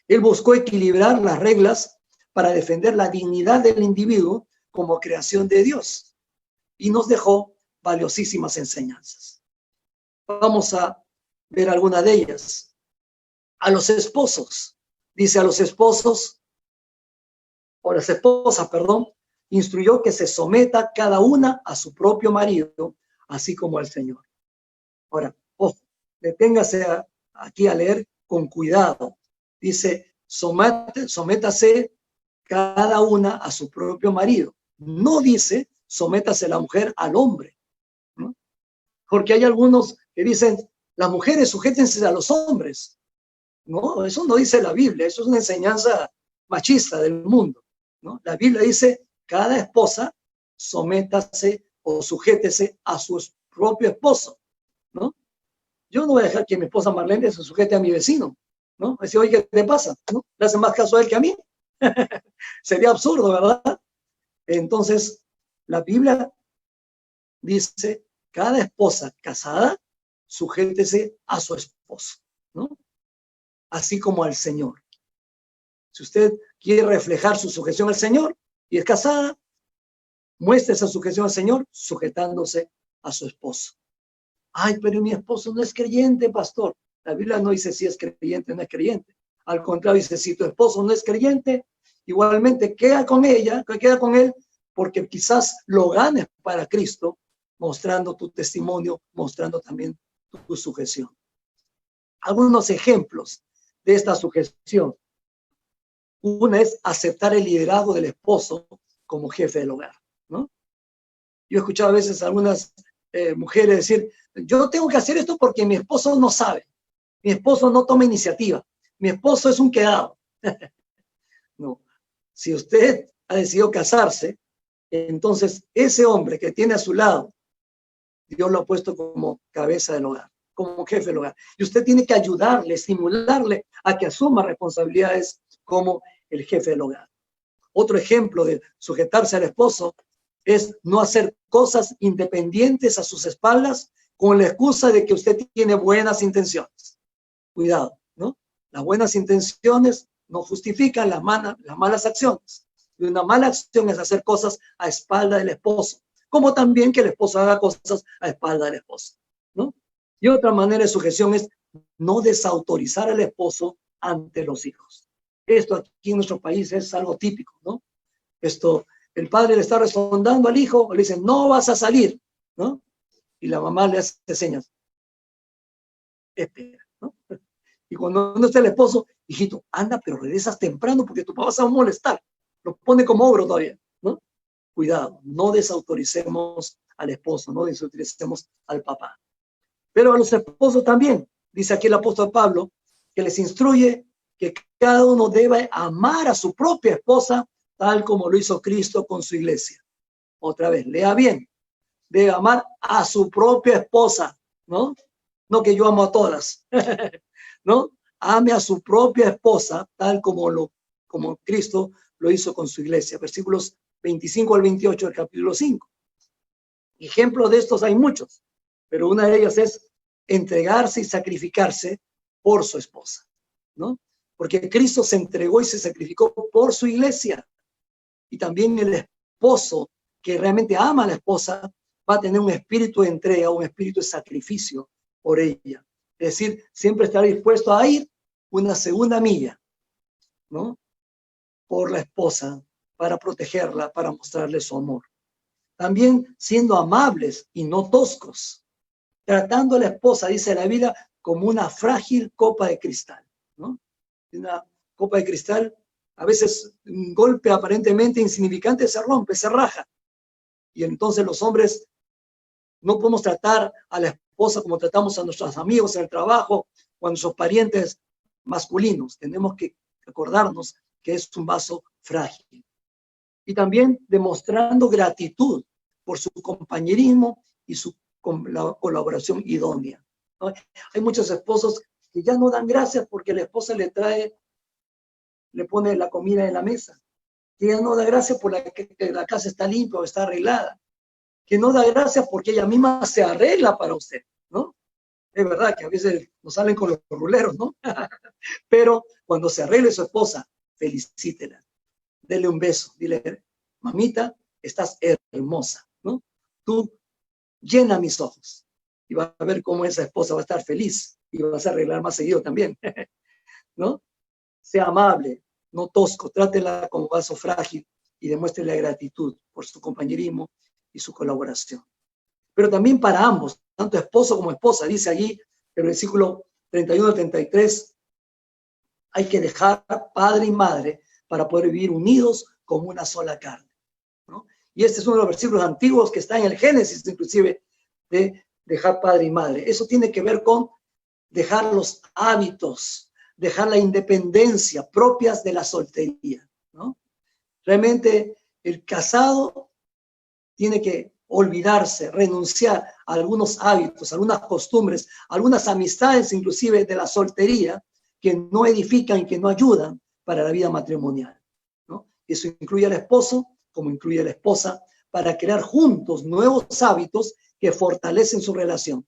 Él buscó equilibrar las reglas para defender la dignidad del individuo como creación de Dios y nos dejó valiosísimas enseñanzas. Vamos a ver alguna de ellas. A los esposos, dice a los esposos, o las esposas, perdón, instruyó que se someta cada una a su propio marido, así como al Señor. Ahora, ojo, deténgase aquí a leer con cuidado. Dice, sométase cada una a su propio marido. No dice, sométase la mujer al hombre, ¿no? Porque hay algunos que dicen, las mujeres sujétense a los hombres. No, eso no dice la Biblia, eso es una enseñanza machista del mundo, ¿no? La Biblia dice, cada esposa sométase o sujétese a su propio esposo, ¿no? Yo no voy a dejar que mi esposa Marlene se sujete a mi vecino, ¿no? Decir, oye, ¿qué te pasa? ¿No? ¿Le hace más caso a él que a mí? Sería absurdo, ¿verdad? Entonces, la Biblia dice, cada esposa casada, sujétese a su esposo, ¿no? Así como al Señor. Si usted quiere reflejar su sujeción al Señor y es casada, muestre esa sujeción al Señor sujetándose a su esposo. Ay, pero mi esposo no es creyente, pastor. La Biblia no dice si es creyente o no es creyente. Al contrario, dice, si tu esposo no es creyente, igualmente queda con ella, queda con él, porque quizás lo ganes para Cristo, mostrando tu testimonio, mostrando también tu sujeción. Algunos ejemplos de esta sujeción. Una es aceptar el liderazgo del esposo como jefe del hogar, ¿no? Yo he escuchado a veces a algunas mujeres decir, yo tengo que hacer esto porque mi esposo no sabe, mi esposo no toma iniciativa, mi esposo es un quedado. No, si usted ha decidido casarse, entonces ese hombre que tiene a su lado, Dios lo ha puesto como cabeza del hogar, como jefe del hogar. Y usted tiene que ayudarle, estimularle a que asuma responsabilidades como el jefe del hogar. Otro ejemplo de sujetarse al esposo es no hacer cosas independientes a sus espaldas con la excusa de que usted tiene buenas intenciones. Cuidado, ¿no? Las buenas intenciones no justifican las malas acciones. Y una mala acción es hacer cosas a espalda del esposo, como también que el esposo haga cosas a espalda del esposo, ¿no? Y otra manera de sujeción es no desautorizar al esposo ante los hijos. Esto aquí en nuestro país es algo típico, ¿no? El padre le está respondiendo al hijo, le dice, no vas a salir, ¿no? Y la mamá le hace señas. Espera, ¿no? Y cuando no está el esposo, hijito, anda, pero regresas temprano porque tu papá se va a molestar. Lo pone como ogro todavía, ¿no? Cuidado, no desautoricemos al esposo, no desautoricemos al papá. Pero a los esposos también, dice aquí el apóstol Pablo, que les instruye que cada uno debe amar a su propia esposa, tal como lo hizo Cristo con su iglesia. Otra vez, lea bien, debe amar a su propia esposa, ¿no? No que yo amo a todas, ¿no? Ame a su propia esposa, tal como Cristo lo hizo con su iglesia. Versículos 25 al 28 del capítulo 5. Ejemplos de estos hay muchos, pero una de ellas es entregarse y sacrificarse por su esposa, ¿no? Porque Cristo se entregó y se sacrificó por su iglesia. Y también el esposo que realmente ama a la esposa va a tener un espíritu de entrega, un espíritu de sacrificio por ella. Es decir, siempre estará dispuesto a ir una segunda milla, ¿no? Por la esposa, para protegerla, para mostrarle su amor. También siendo amables y no toscos, tratando a la esposa, dice la Biblia, como una frágil copa de cristal, ¿no? Una copa de cristal, a veces un golpe aparentemente insignificante se rompe, se raja. Y entonces los hombres no podemos tratar a la esposa como tratamos a nuestros amigos en el trabajo o a nuestros parientes masculinos. Tenemos que acordarnos que es un vaso frágil. Y también demostrando gratitud por su compañerismo y la colaboración idónea, ¿no? Hay muchos esposos que ya no dan gracias porque la esposa le pone la comida en la mesa, que ya no da gracias por que la casa está limpia o está arreglada, que no da gracias porque ella misma se arregla para usted, ¿no? Es verdad que a veces nos salen con los ruleros, ¿no? Pero cuando se arregle su esposa, felicítela, dele un beso, dile, mamita, estás hermosa, ¿no? Tú llena mis ojos y va a ver cómo esa esposa va a estar feliz y vas a arreglar más seguido también, ¿no? Sea amable, no tosco, trátela como vaso frágil y demuéstrele gratitud por su compañerismo y su colaboración. Pero también para ambos, tanto esposo como esposa, dice allí el versículo 31 al 33, hay que dejar padre y madre para poder vivir unidos como una sola carne, ¿no? Y este es uno de los versículos antiguos que está en el Génesis, inclusive, de dejar padre y madre. Eso tiene que ver con dejar los hábitos, dejar la independencia propias de la soltería, ¿no? Realmente el casado tiene que olvidarse, renunciar a algunos hábitos, algunas costumbres, algunas amistades inclusive de la soltería que no edifican y que no ayudan para la vida matrimonial, ¿no? Eso incluye al esposo como incluye a la esposa para crear juntos nuevos hábitos que fortalecen su relación,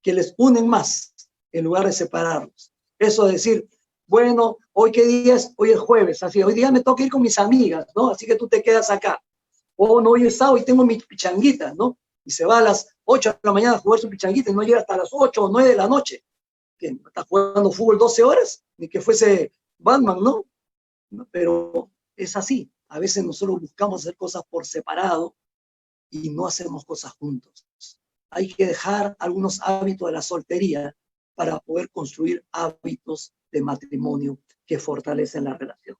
que les unen más en lugar de separarlos. Eso de decir, bueno, ¿hoy qué día es? Hoy es jueves, así, hoy día me toca ir con mis amigas, ¿no? Así que tú te quedas acá. O no, hoy es sábado y tengo mis pichanguitas, ¿no? Y se va a las 8 de la mañana a jugar su pichanguita y no llega hasta las 8 o 9 de la noche. Que está jugando fútbol 12 horas, ni que fuese Batman, ¿no? Pero es así. A veces nosotros buscamos hacer cosas por separado y no hacemos cosas juntos. Hay que dejar algunos hábitos de la soltería para poder construir hábitos de matrimonio que fortalecen la relación.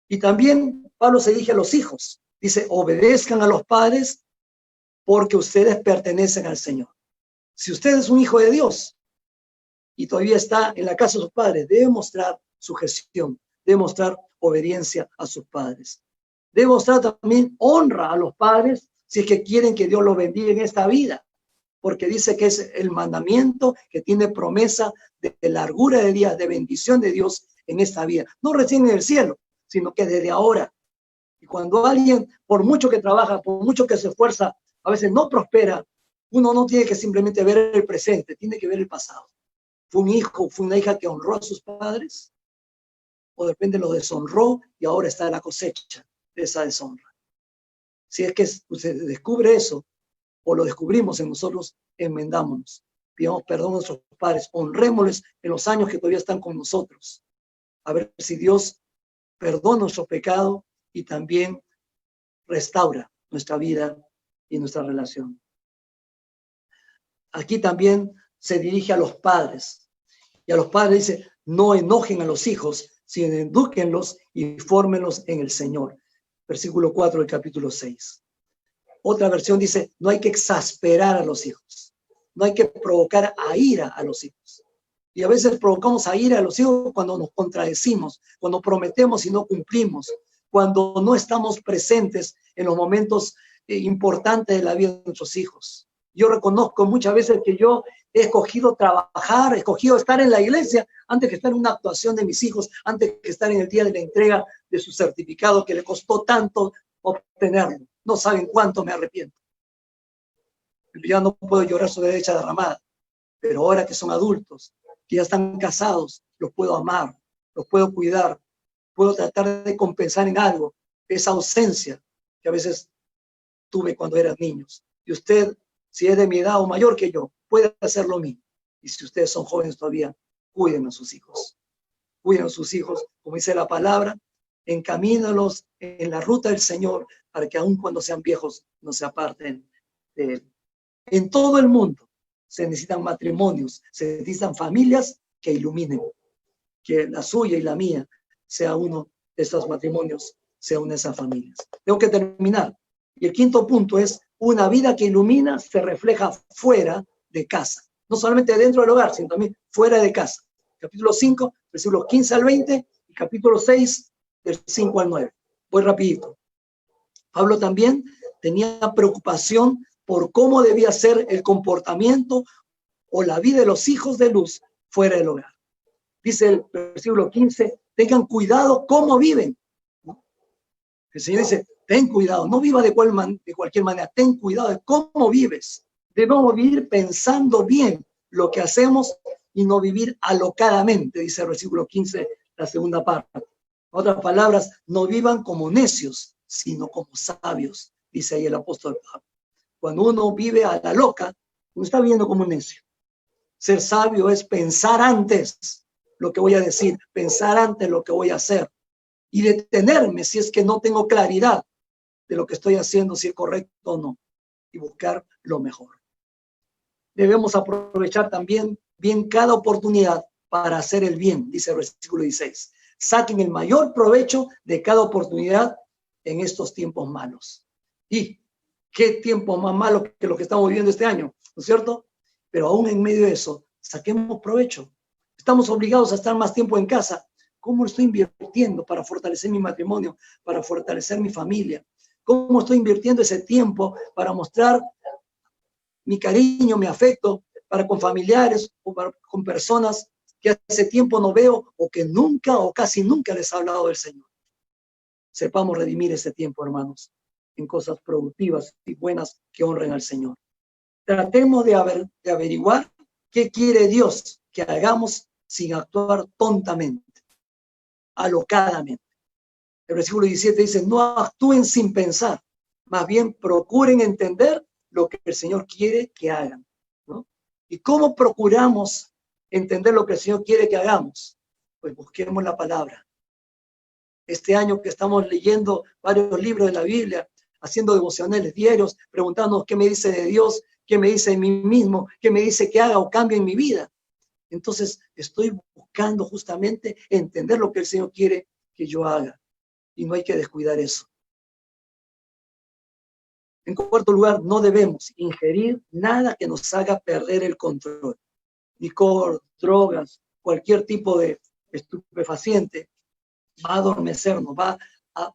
Y también Pablo se dirige a los hijos. Dice, obedezcan a los padres porque ustedes pertenecen al Señor. Si usted es un hijo de Dios y todavía está en la casa de sus padres, debe mostrar sujeción, debe mostrar obediencia a sus padres. Debe mostrar también honra a los padres si es que quieren que Dios los bendiga en esta vida, porque dice que es el mandamiento que tiene promesa de largura de días, de bendición de Dios en esta vida. No recién en el cielo, sino que desde ahora. Y cuando alguien, por mucho que trabaja, por mucho que se esfuerza, a veces no prospera, uno no tiene que simplemente ver el presente, tiene que ver el pasado. ¿Fue un hijo, fue una hija que honró a sus padres? ¿O de repente lo deshonró y ahora está en la cosecha de esa deshonra? Si es que se descubre eso, o lo descubrimos en nosotros, enmendámonos. pidamos perdón a nuestros padres, honrémosles en los años que todavía están con nosotros. A ver si Dios perdona nuestro pecado y también restaura nuestra vida y nuestra relación. Aquí también se dirige a los padres. Y a los padres dice, no enojen a los hijos, sino edúquenlos y fórmenlos en el Señor. Versículo 4 del capítulo 6. Otra versión dice, no hay que exasperar a los hijos. No hay que provocar a ira a los hijos. Y a veces provocamos a ira a los hijos cuando nos contradecimos, cuando prometemos y no cumplimos, cuando no estamos presentes en los momentos importantes de la vida de nuestros hijos. Yo reconozco muchas veces que yo he escogido trabajar, he escogido estar en la iglesia antes que estar en una actuación de mis hijos, antes que estar en el día de la entrega de su certificado que le costó tanto obtenerlo. No saben cuánto me arrepiento. Ya no puedo llorar sobre leche derramada, pero ahora que son adultos, que ya están casados, los puedo amar, los puedo cuidar, puedo tratar de compensar en algo esa ausencia que a veces tuve cuando eran niños. Y usted, si es de mi edad o mayor que yo, puede hacer lo mismo. Y si ustedes son jóvenes todavía, cuiden a sus hijos. Cuiden a sus hijos, como dice la palabra, encamínalos en la ruta del Señor para que aun cuando sean viejos no se aparten de Él. En todo el mundo se necesitan matrimonios, se necesitan familias que iluminen, que la suya y la mía sea uno de estos matrimonios, sea una de esas familias. Tengo que terminar. Y el quinto punto es, una vida que ilumina se refleja fuera de casa. No solamente dentro del hogar, sino también fuera de casa. Capítulo 5, versículos 15 al 20, y capítulo 6, del 5 al 9. Voy rapidito. Pablo también tenía preocupación por cómo debía ser el comportamiento o la vida de los hijos de luz fuera del hogar. Dice el versículo 15, tengan cuidado cómo viven. El Señor dice, ten cuidado, no viva de cualquier manera, ten cuidado de cómo vives. Debemos vivir pensando bien lo que hacemos y no vivir alocadamente, dice el versículo 15, la segunda parte. En otras palabras, no vivan como necios, sino como sabios, dice ahí el apóstol Pablo. Cuando uno vive a la loca, uno está viviendo como un necio. Ser sabio es pensar antes lo que voy a decir, pensar antes lo que voy a hacer y detenerme si es que no tengo claridad de lo que estoy haciendo, si es correcto o no, y buscar lo mejor. Debemos aprovechar también bien cada oportunidad para hacer el bien, dice el versículo 16. Saquen el mayor provecho de cada oportunidad en estos tiempos malos. Y qué tiempo más malo que lo que estamos viviendo este año, ¿no es cierto? Pero aún en medio de eso, saquemos provecho. Estamos obligados a estar más tiempo en casa. ¿Cómo estoy invirtiendo para fortalecer mi matrimonio, para fortalecer mi familia? ¿Cómo estoy invirtiendo ese tiempo para mostrar mi cariño, mi afecto, para con familiares o con personas que hace tiempo no veo o que nunca o casi nunca les he hablado del Señor? Sepamos redimir ese tiempo, hermanos, en cosas productivas y buenas que honren al Señor. Tratemos de averiguar qué quiere Dios que hagamos sin actuar tontamente, alocadamente. El versículo 17 dice, no actúen sin pensar, más bien procuren entender lo que el Señor quiere que hagan, ¿no? ¿Y cómo procuramos entender lo que el Señor quiere que hagamos? Pues busquemos la palabra. Este año que estamos leyendo varios libros de la Biblia, haciendo devocionales diarios, preguntándonos qué me dice de Dios, qué me dice de mí mismo, qué me dice que haga o cambie en mi vida. Entonces estoy buscando justamente entender lo que el Señor quiere que yo haga. Y no hay que descuidar eso. En cuarto lugar, no debemos ingerir nada que nos haga perder el control. Licor, drogas, cualquier tipo de estupefaciente va a adormecernos, va a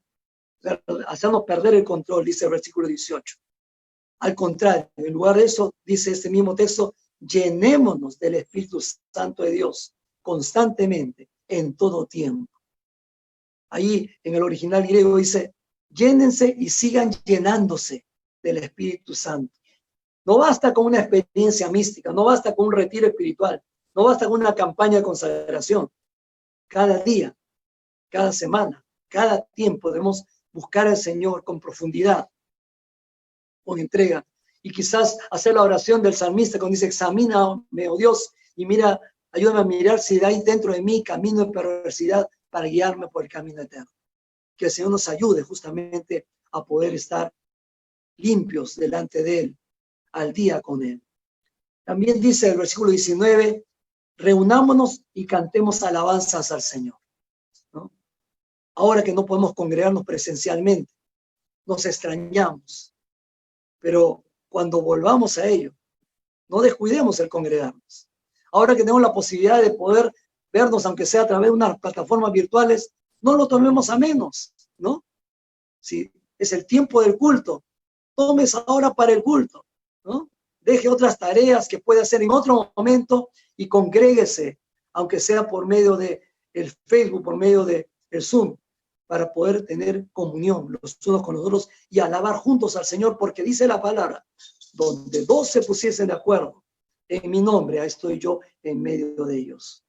hacernos perder el control, dice el versículo 18. Al contrario, en lugar de eso, dice este mismo texto, llenémonos del Espíritu Santo de Dios constantemente, en todo tiempo. Ahí en el original griego dice, llénense y sigan llenándose del Espíritu Santo. No basta con una experiencia mística, no basta con un retiro espiritual, no basta con una campaña de consagración. Cada día, cada semana, cada tiempo debemos buscar al Señor con profundidad, con entrega Y quizás hacer la oración del salmista cuando dice, examíname, oh Dios, y mira, ayúdame a mirar si hay dentro de mí camino de perversidad para guiarme por el camino eterno. Que el Señor nos ayude justamente a poder estar limpios delante de Él, al día con Él. También dice el versículo 19, reunámonos y cantemos alabanzas al Señor, ¿no? Ahora que no podemos congregarnos presencialmente, nos extrañamos, pero cuando volvamos a ello, no descuidemos el congregarnos. Ahora que tenemos la posibilidad de poder vernos, aunque sea a través de unas plataformas virtuales, no lo tomemos a menos, ¿no? Si es el tiempo del culto, tomes ahora para el culto, ¿no? Deje otras tareas que puede hacer en otro momento y congréguese, aunque sea por medio de el Facebook, por medio de el Zoom, para poder tener comunión los unos con los otros y alabar juntos al Señor, porque dice la palabra, donde dos se pusiesen de acuerdo en mi nombre, ahí estoy yo en medio de ellos.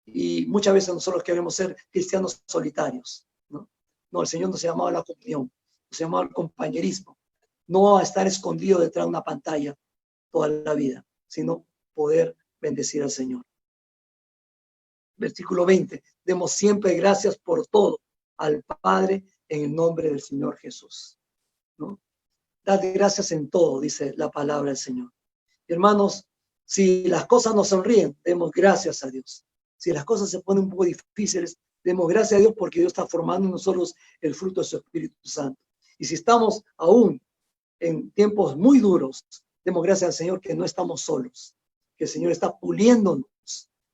Y muchas veces nosotros queremos ser cristianos solitarios, ¿no? No, el Señor nos llamaba a la comunión, nos llamaba al compañerismo, no a estar escondido detrás de una pantalla toda la vida, sino poder bendecir al Señor. Versículo 20, demos siempre gracias por todo al Padre en el nombre del Señor Jesús, ¿no? Dad gracias en todo, dice la palabra del Señor. Hermanos, si las cosas nos sonríen, demos gracias a Dios. Si las cosas se ponen un poco difíciles, demos gracias a Dios porque Dios está formando en nosotros el fruto de su Espíritu Santo. Y si estamos aún en tiempos muy duros, demos gracias al Señor que no estamos solos, que el Señor está puliéndonos,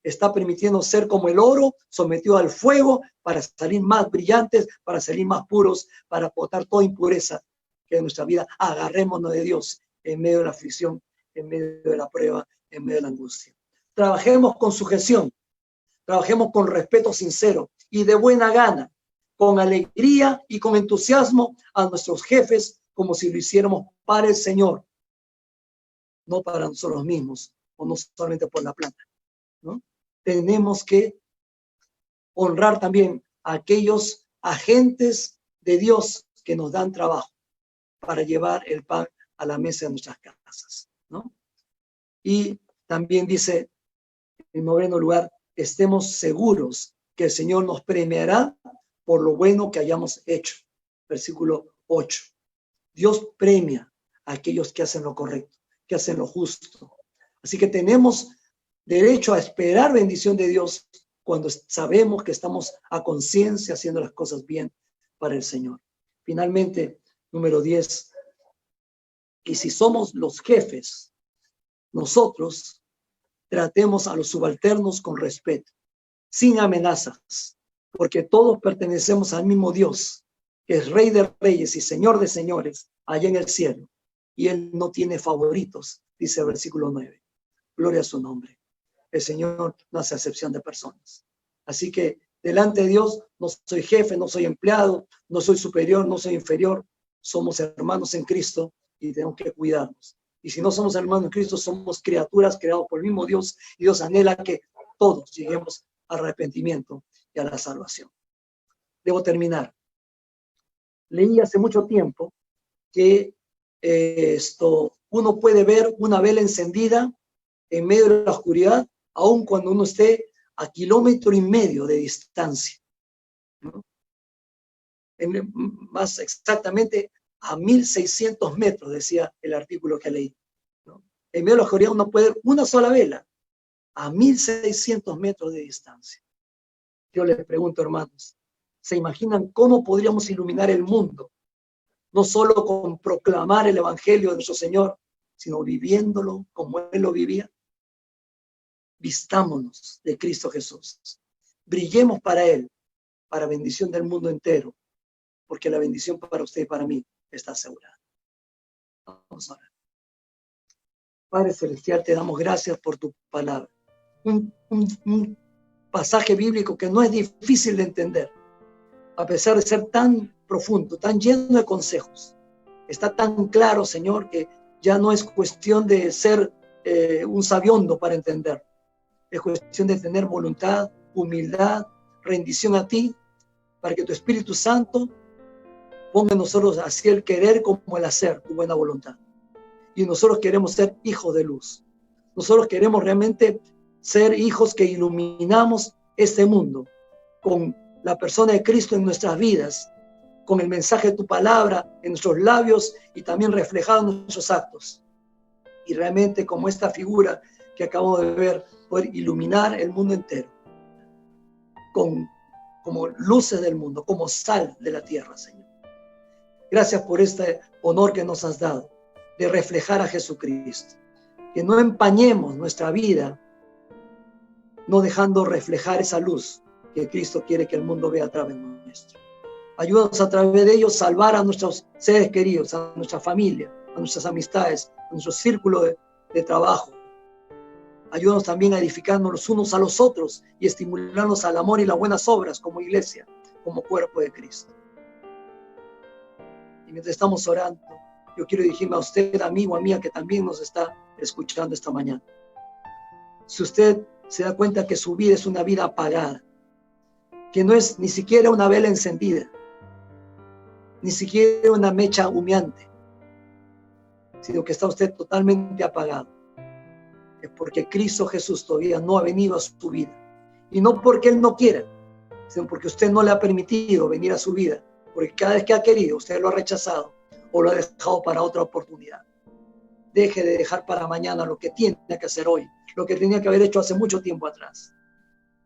está permitiendo ser como el oro sometido al fuego para salir más brillantes, para salir más puros, para botar toda impureza que en nuestra vida. Agarrémonos de Dios en medio de la aflicción, en medio de la prueba, en medio de la angustia. Trabajemos con sujeción, trabajemos con respeto sincero y de buena gana, con alegría y con entusiasmo a nuestros jefes, como si lo hiciéramos para el Señor, no para nosotros mismos, o no solamente por la plata, ¿no? Tenemos que honrar también a aquellos agentes de Dios que nos dan trabajo para llevar el pan a la mesa de nuestras casas, ¿no? Y también dice, en noveno lugar, estemos seguros que el Señor nos premiará por lo bueno que hayamos hecho. Versículo 8. Dios premia a aquellos que hacen lo correcto, que hacen lo justo. Así que tenemos derecho a esperar bendición de Dios cuando sabemos que estamos a conciencia haciendo las cosas bien para el Señor. Finalmente, número 10. Y si somos los jefes, nosotros tratemos a los subalternos con respeto, sin amenazas, porque todos pertenecemos al mismo Dios, que es Rey de Reyes y Señor de Señores, allá en el cielo. Y Él no tiene favoritos, dice el versículo 9. Gloria a su nombre. El Señor no hace acepción de personas. Así que delante de Dios no soy jefe, no soy empleado, no soy superior, no soy inferior. Somos hermanos en Cristo y tenemos que cuidarnos. Y si no somos hermanos en Cristo, somos criaturas creadas por el mismo Dios, y Dios anhela que todos lleguemos al arrepentimiento y a la salvación. Debo terminar. Leí hace mucho tiempo que uno puede ver una vela encendida en medio de la oscuridad, aun cuando uno esté a 1,5 kilómetros de distancia, ¿no? Más exactamente a 1.600 metros, decía el artículo que leí, ¿no? En medio de la oscuridad uno puede ver una sola vela a 1.600 metros de distancia. Yo les pregunto, hermanos, ¿se imaginan cómo podríamos iluminar el mundo? No solo con proclamar el evangelio de nuestro Señor, sino viviéndolo como Él lo vivía. Vistámonos de Cristo Jesús. Brillemos para Él, para bendición del mundo entero, porque la bendición para usted y para mí está asegurada. Vamos a orar. Padre Celestial, te damos gracias por tu palabra. Un pasaje bíblico que no es difícil de entender, a pesar de ser tan profundo, tan lleno de consejos. Está tan claro, Señor, que ya no es cuestión de ser un sabiondo para entender. Es cuestión de tener voluntad, humildad, rendición a ti, para que tu Espíritu Santo ponga en nosotros así el querer como el hacer, tu buena voluntad. Y nosotros queremos ser hijos de luz. Nosotros queremos realmente ser hijos que iluminamos este mundo con la persona de Cristo en nuestras vidas, con el mensaje de tu palabra en nuestros labios y también reflejado en nuestros actos. Y realmente, como esta figura que acabo de ver, poder iluminar el mundo entero como luces del mundo, como sal de la tierra, Señor. Gracias por este honor que nos has dado de reflejar a Jesucristo. Que no empañemos nuestra vida, no dejando reflejar esa luz que Cristo quiere que el mundo vea a través nuestro. Ayúdanos a través de ellos salvar a nuestros seres queridos, a nuestra familia, a nuestras amistades, a nuestro círculo de trabajo. Ayúdanos también a edificarnos los unos a los otros y estimularnos al amor y las buenas obras como iglesia, como cuerpo de Cristo. Y mientras estamos orando, yo quiero dirigirme a usted, amigo, amiga, que también nos está escuchando esta mañana. Si usted se da cuenta que su vida es una vida apagada, que no es ni siquiera una vela encendida, ni siquiera una mecha humeante, sino que está usted totalmente apagado, es porque Cristo Jesús todavía no ha venido a su vida. Y no porque Él no quiera, sino porque usted no le ha permitido venir a su vida, porque cada vez que ha querido, usted lo ha rechazado o lo ha dejado para otra oportunidad. Deje de dejar para mañana lo que tiene que hacer hoy, lo que tenía que haber hecho hace mucho tiempo atrás.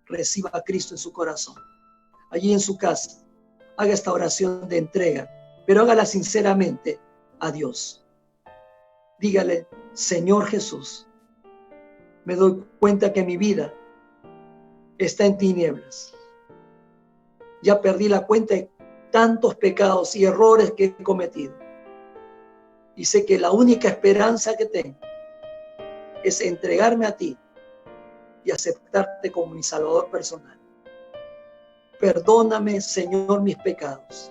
Reciba a Cristo en su corazón, allí en su casa. Haga esta oración de entrega, pero hágala sinceramente a Dios. Dígale: Señor Jesús, me doy cuenta que mi vida está en tinieblas. Ya perdí la cuenta de tantos pecados y errores que he cometido. Y sé que la única esperanza que tengo es entregarme a ti y aceptarte como mi Salvador personal. Perdóname, Señor, mis pecados.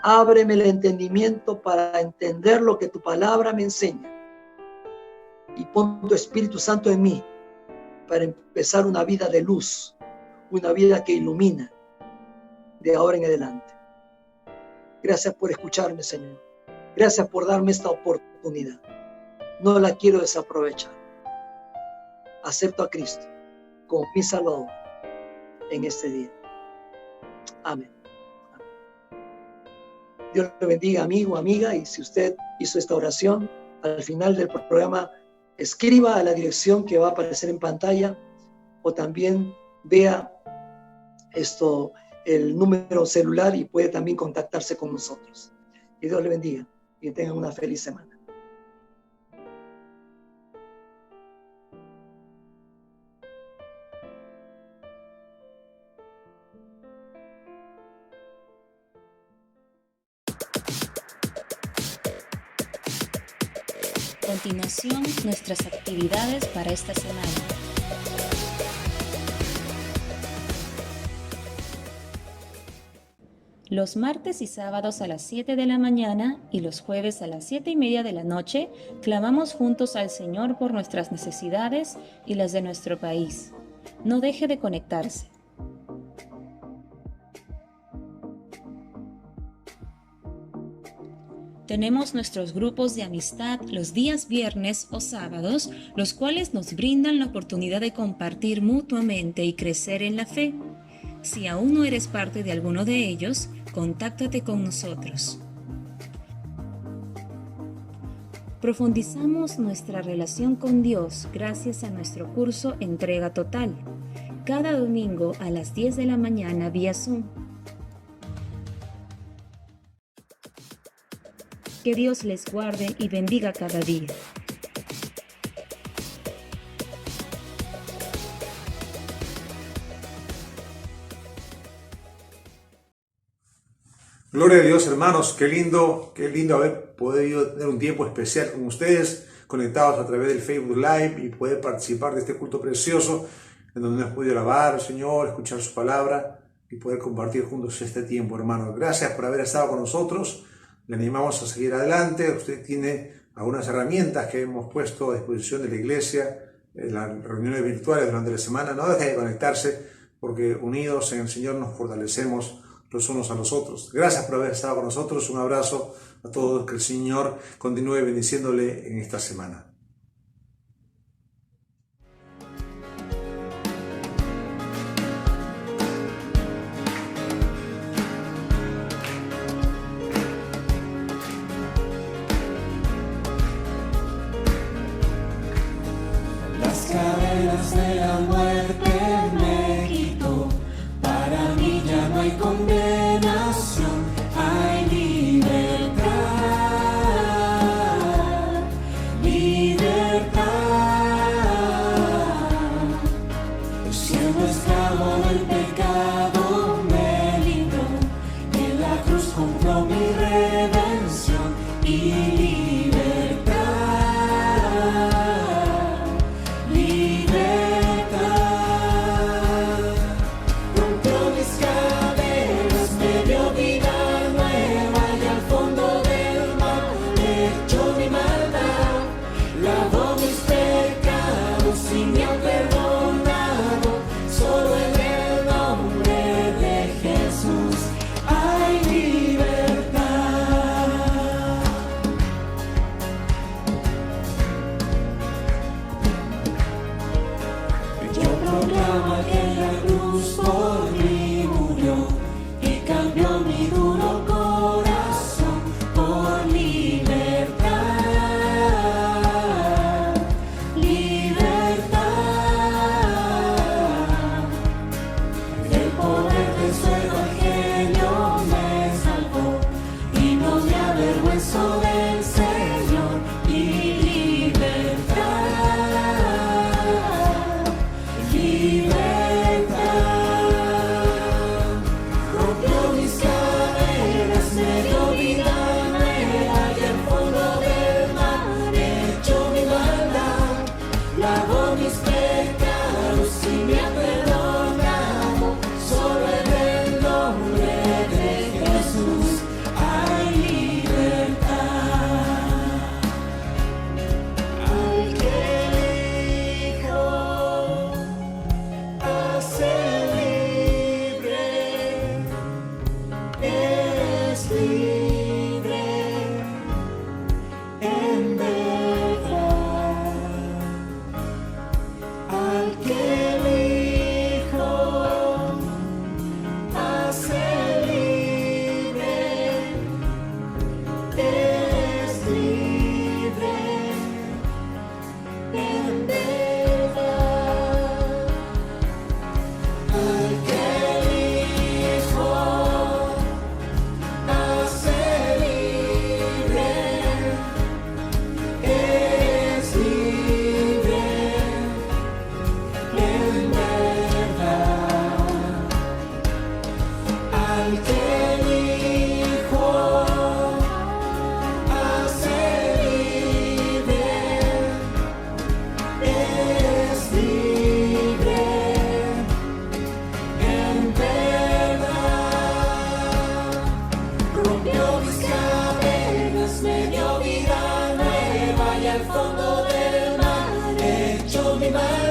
Ábreme el entendimiento para entender lo que tu palabra me enseña. Y pon tu Espíritu Santo en mí para empezar una vida de luz, una vida que ilumina de ahora en adelante. Gracias por escucharme, Señor. Gracias por darme esta oportunidad. No la quiero desaprovechar. Acepto a Cristo como mi Salvador en este día. Amén. Dios le bendiga, amigo, amiga, y si usted hizo esta oración, al final del programa, escriba a la dirección que va a aparecer en pantalla o también vea el número celular y puede también contactarse con nosotros. Que Dios le bendiga y que tengan una feliz semana. A continuación, nuestras actividades para esta semana. Los martes y sábados a las 7 de la mañana y los jueves a las 7:30 de la noche, clamamos juntos al Señor por nuestras necesidades y las de nuestro país. No deje de conectarse. Tenemos nuestros grupos de amistad los días viernes o sábados, los cuales nos brindan la oportunidad de compartir mutuamente y crecer en la fe. Si aún no eres parte de alguno de ellos, contáctate con nosotros. Profundizamos nuestra relación con Dios gracias a nuestro curso Entrega Total, cada domingo a las 10 de la mañana vía Zoom. Que Dios les guarde y bendiga cada día. Gloria a Dios, hermanos. Qué lindo haber podido tener un tiempo especial con ustedes, conectados a través del Facebook Live y poder participar de este culto precioso en donde hemos podido alabar al Señor, escuchar su palabra y poder compartir juntos este tiempo, hermanos. Gracias por haber estado con nosotros. Le animamos a seguir adelante. Usted tiene algunas herramientas que hemos puesto a disposición de la iglesia en las reuniones virtuales durante la semana. No deje de conectarse porque unidos en el Señor nos fortalecemos los unos a los otros. Gracias por haber estado con nosotros. Un abrazo a todos. Que el Señor continúe bendiciéndole en esta semana. Las cadenas de la muerte me quitó, para mí ya no hay condenación, hay libertad, libertad. Siendo esclavo del pecado me libró, y en la cruz compró mi redención y libertad. Al fondo del mar, hecho mi mar.